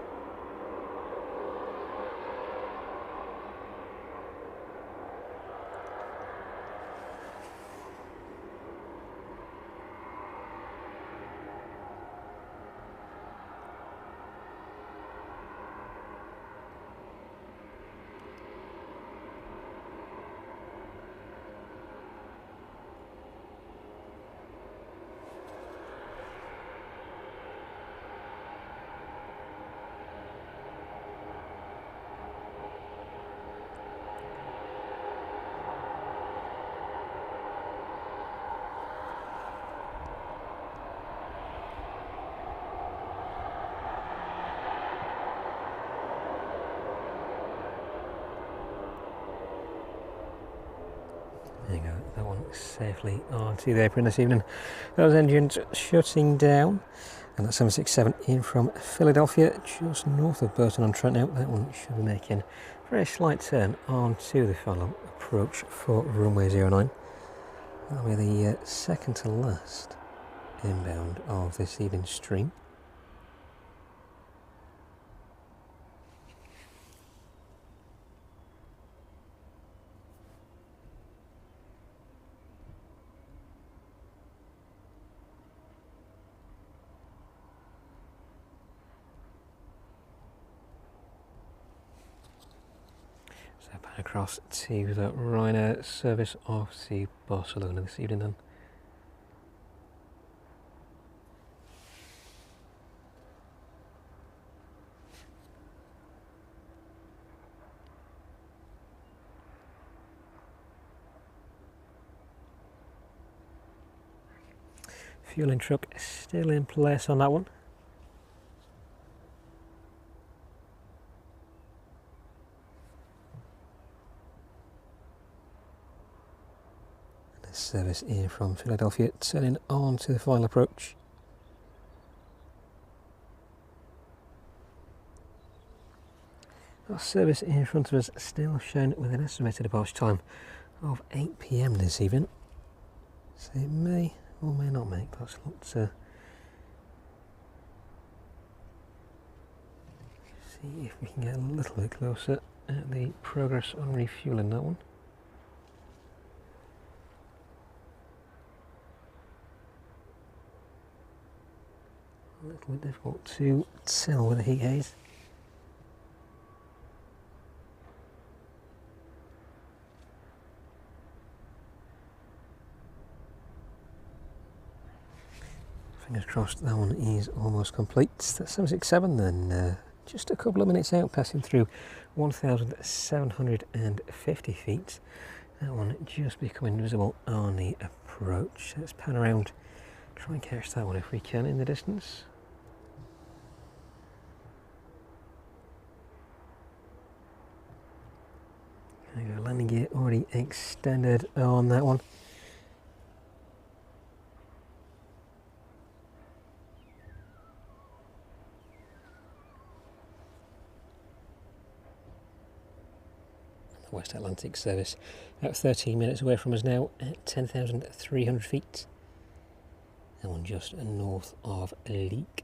There you go, that one safely onto the apron this evening. Those engines shutting down, and that 767 in from Philadelphia, just north of Burton-on-Trent now. That one should be making a very slight turn onto the final approach for runway 09. That'll be the second to last inbound of this evening's stream. So back across to the Ryanair service off to Barcelona this evening then. Fueling truck still in place on that one. This service in from Philadelphia, turning on to the final approach. Our service in front of us still shown with an estimated departure time of 8 PM this evening. So it may or may not make. Let's look to see if we can get a little bit closer at the progress on refuelling that one. A little bit difficult to tell with the heat haze. Fingers crossed that one is almost complete. That's 767 then, just a couple of minutes out, passing through 1,750 feet. That one just becoming visible on the approach. Let's pan around, try and catch that one if we can in the distance. There you go, landing gear already extended on that one. West Atlantic service about 13 minutes away from us now at 10,300 feet. That one just north of Leek.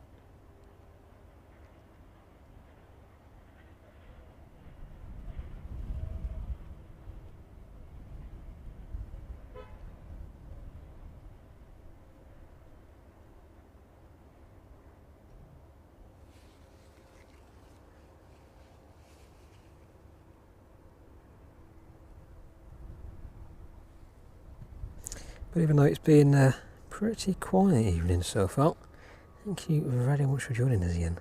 But even though it's been a pretty quiet evening so far, thank you very much for joining us again.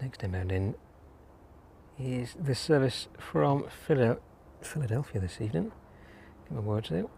Next inbound in is the service from Philadelphia this evening. Get my words out.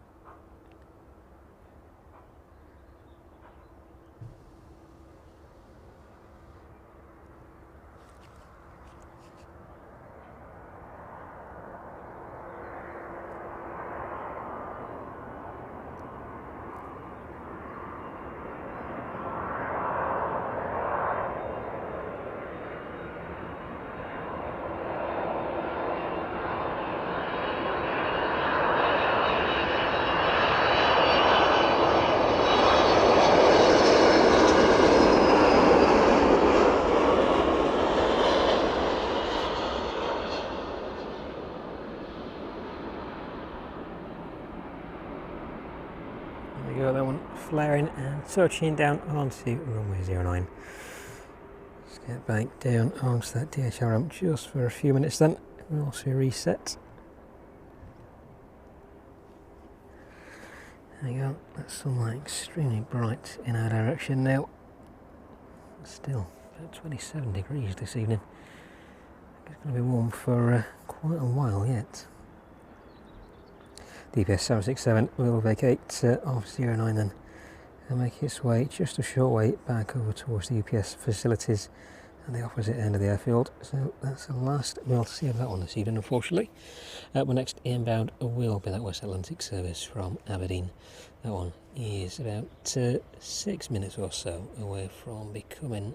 There we go, that one flaring and touching down onto runway 09. Let's get back down onto that DHL ramp just for a few minutes then. We'll also reset. There you go, that sunlight extremely bright in our direction now. Still about 27 degrees this evening. It's going to be warm for quite a while yet. DPS 767 will vacate off 09 then and make its way just a short way back over towards the UPS facilities at the opposite end of the airfield. So that's the last we'll see of that one this evening, unfortunately. My next inbound will be that West Atlantic service from Aberdeen. That one is about 6 minutes or so away from becoming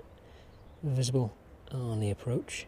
visible on the approach.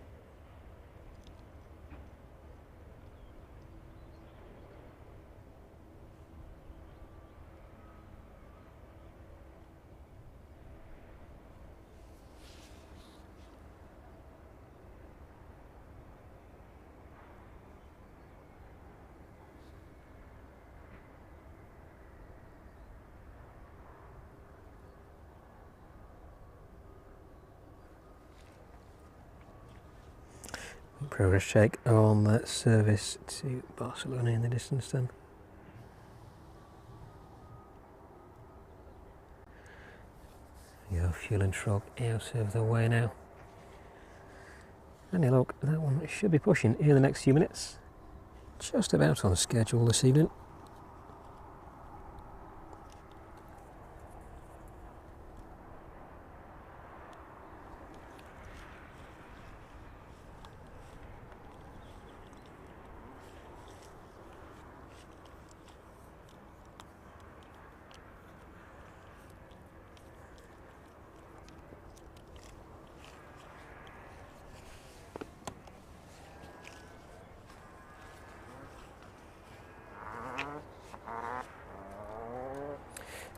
Progress check on that service to Barcelona in the distance then. Your fuel and truck out of the way now. And look, that one should be pushing in the next few minutes. just about on schedule this evening.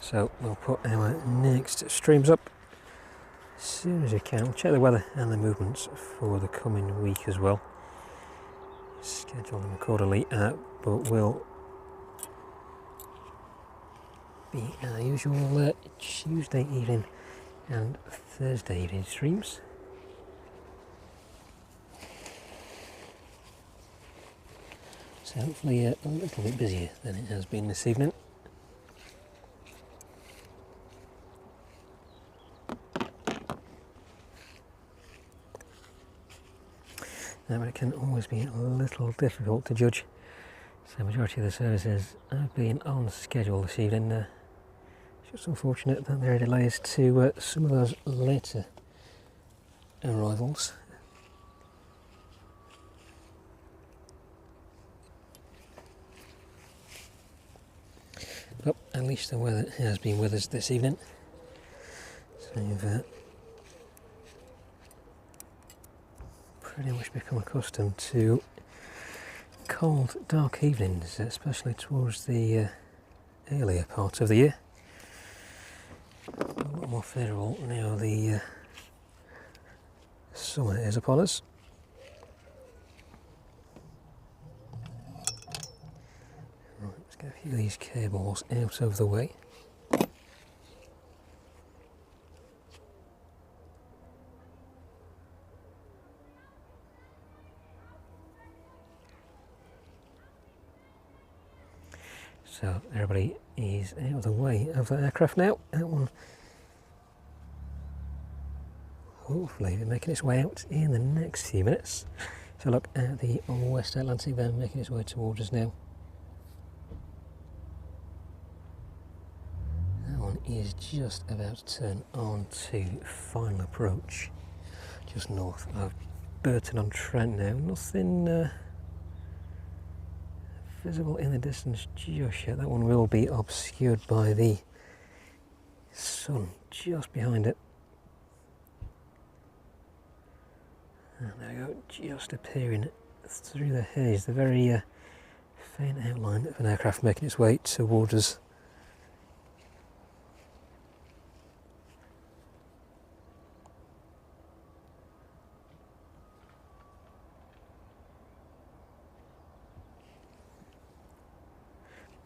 So we'll put our next streams up as soon as we can. We'll check the weather and the movements for the coming week as well. Schedule them accordingly, but we'll be our usual Tuesday evening and Thursday evening streams. So hopefully a little bit busier than it has been this evening. But it can always be a little difficult to judge. So the majority of the services have been on schedule this evening. It's just unfortunate that there are delays to some of those later arrivals. But at least the weather has been with us this evening. So you've pretty much become accustomed to cold, dark evenings, especially towards the earlier part of the year. A lot more favourable now the summer is upon us. Right, let's get a few of these cables out of the way. So everybody is out of the way of the aircraft now. That one hopefully be making its way out in the next few minutes. So look at the West Atlantic there, making its way towards us now. That one is just about to turn on to final approach, just north of Burton-on-Trent now. Nothing visible in the distance just yet. That one will be obscured by the sun just behind it. And there we go, just appearing through the haze, the very faint outline of an aircraft making its way towards us.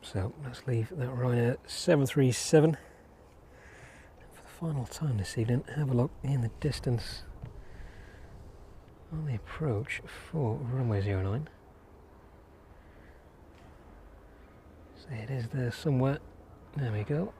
So let's leave that Ryanair 737. And for the final time this evening, have a look in the distance on the approach for runway 09. So it is there somewhere. There we go.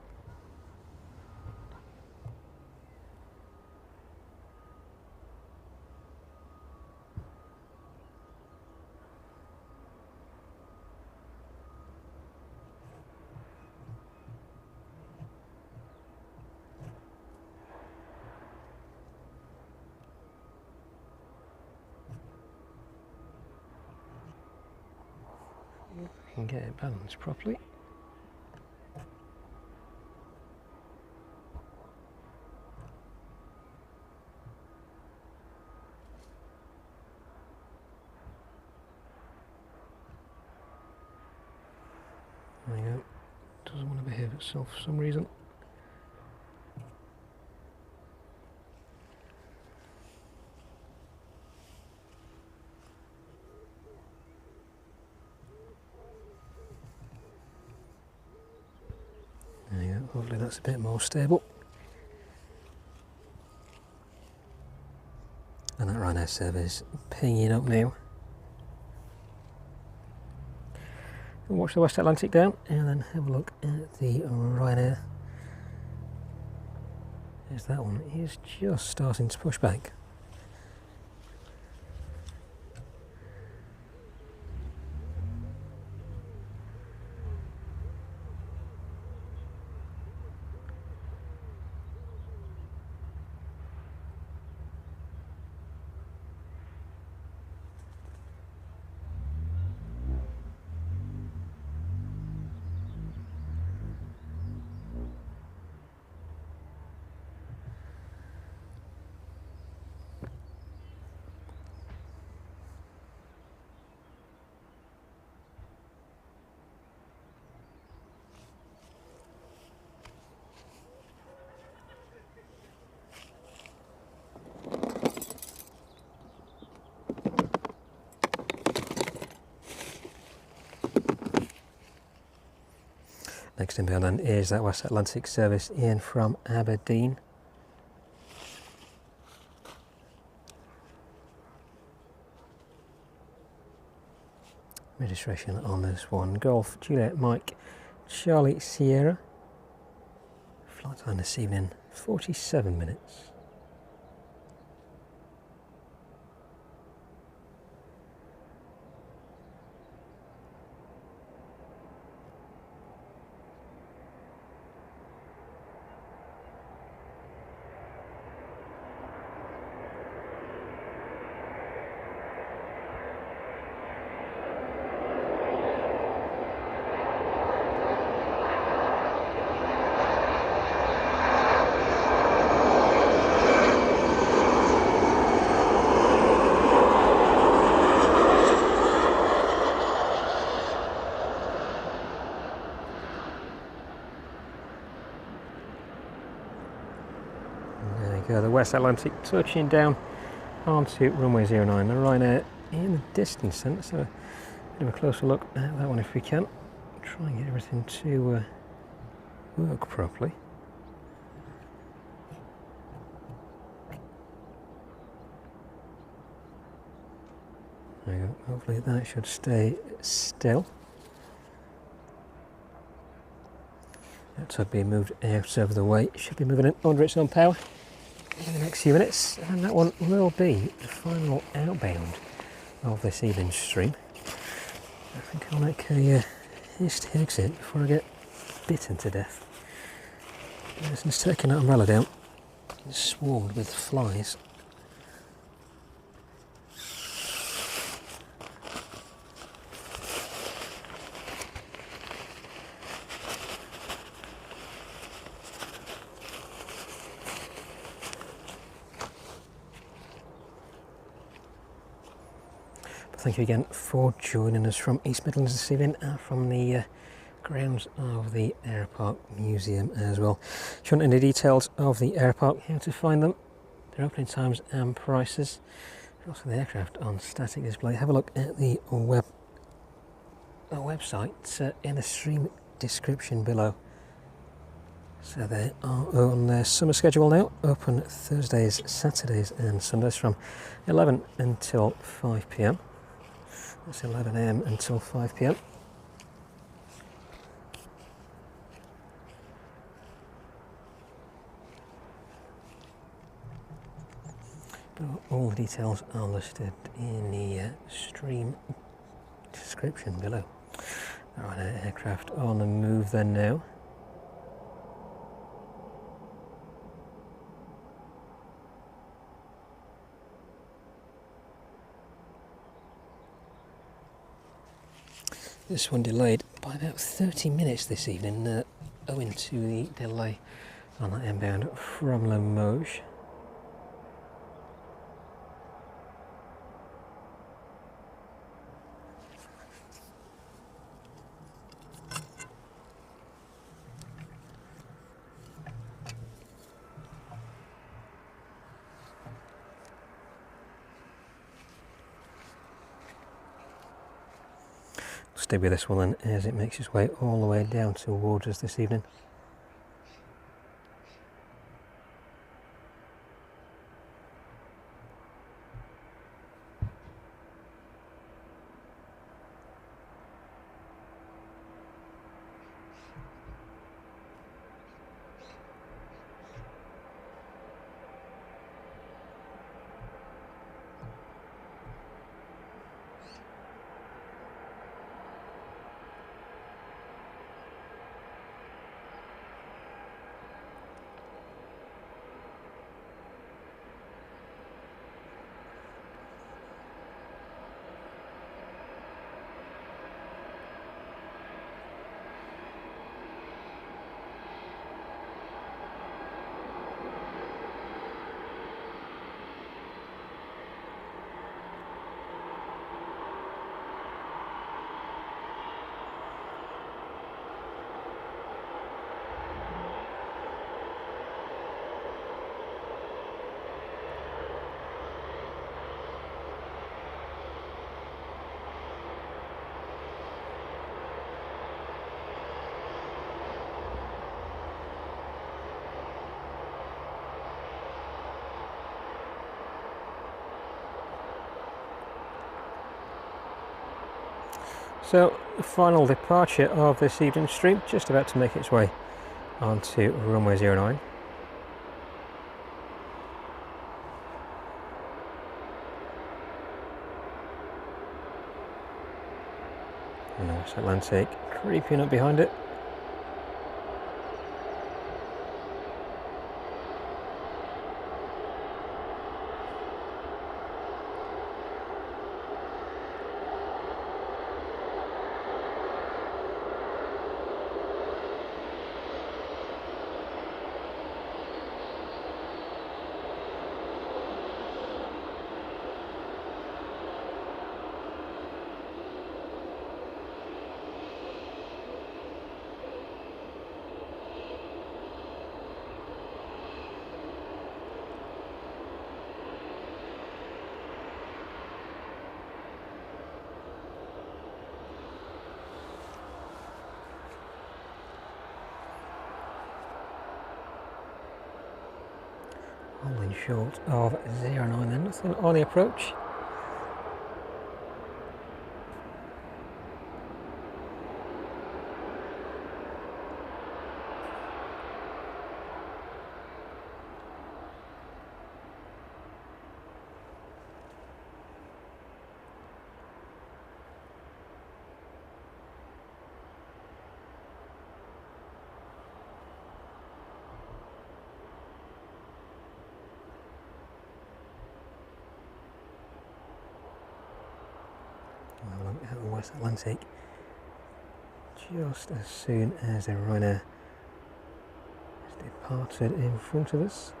Can get it balanced properly. There we go. Doesn't want to behave itself for some reason. Hopefully that's a bit more stable. And that Ryanair server is pinging up now. And watch the West Atlantic down and then have a look at the Ryanair. As that one is just starting to push back. Next inbound then is that West Atlantic service in from Aberdeen. Registration on this one, Golf Juliet Mike Charlie Sierra. Flight time this evening, 47 minutes. The West Atlantic touching down onto runway 09. The Ryanair in the distance then, so a bit of a closer look at that one if we can. Try and get everything to work properly. There we go. Hopefully that should stay still. That's being moved out of the way. Should be moving in under its own power in the next few minutes, and that one will be the final outbound of this evening's stream. I think I'll make a hasty exit before I get bitten to death. Since taking that umbrella down, it's swarmed with flies. Thank you again for joining us from East Midlands this evening, from the grounds of the Aeropark Museum as well. If you want any details of the Aeropark, how to find them, their opening times and prices, and also the aircraft on static display, have a look at the website in the stream description below. So they are on their summer schedule now, open Thursdays, Saturdays and Sundays from 11 until 5 p.m. That's 11 a.m. until 5 p.m. All the details are listed in the stream description below. All right, aircraft on the move then now. This one delayed by about 30 minutes this evening, owing to the delay on that inbound from Limoges. Stay with this one then as it makes its way all the way down towards us this evening. So, the final departure of this evening's stream, just about to make its way onto runway 09. And the West Atlantic creeping up behind it. Holding short of 09 then, nothing on the approach. Out of the West Atlantic just as soon as the Ryanair has departed in front of us.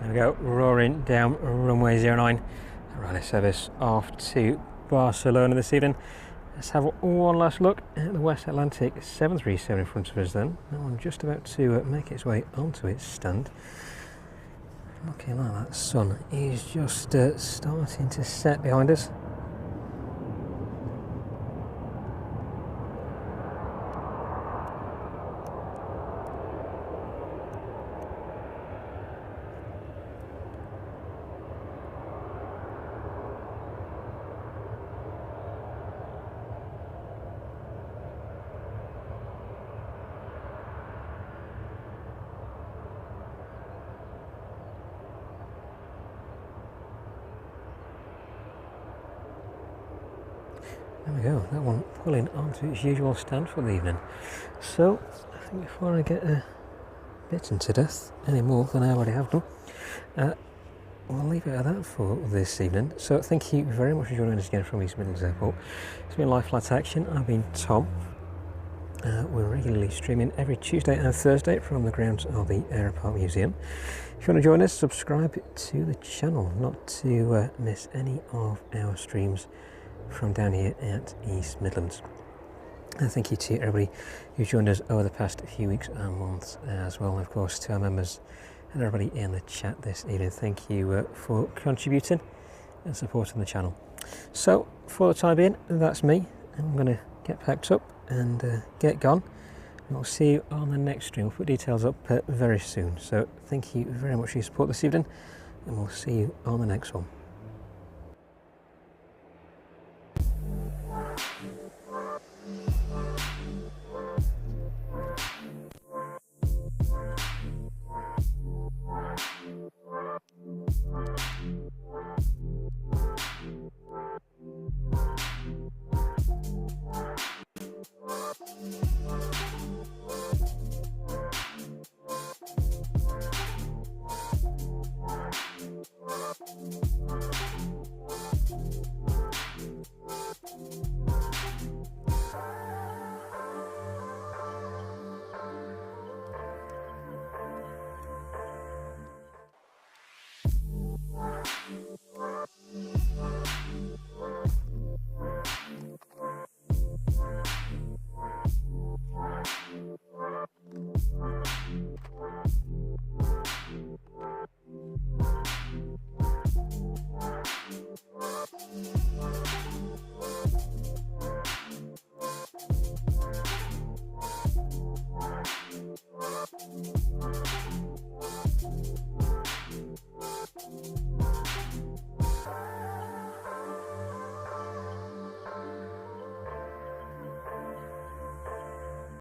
There we go, roaring down runway 09. Ryanair service off to Barcelona this evening. Let's have one last look at the West Atlantic 737 in front of us then. That one just about to make its way onto its stand. Looking like that sun is just starting to set behind us. There we go, that one pulling onto its usual stand for the evening. So, I think before I get bitten to death any more than I already have done, we'll leave it at that for this evening. So thank you very much for joining us again from East Midlands Airport. It's been Live Flight Action. I've been Tom. We're regularly streaming every Tuesday and Thursday from the grounds of the Aeropark Museum. If you want to join us, subscribe to the channel not to miss any of our streams from down here at East Midlands. And thank you to everybody who's joined us over the past few weeks and months as well, and of course to our members and everybody in the chat this evening. Thank you for contributing and supporting the channel. So for the time being, that's me. I'm going to get packed up and get gone. And I'll see you on the next stream. We'll put details up very soon. So thank you very much for your support this evening, and we'll see you on the next one.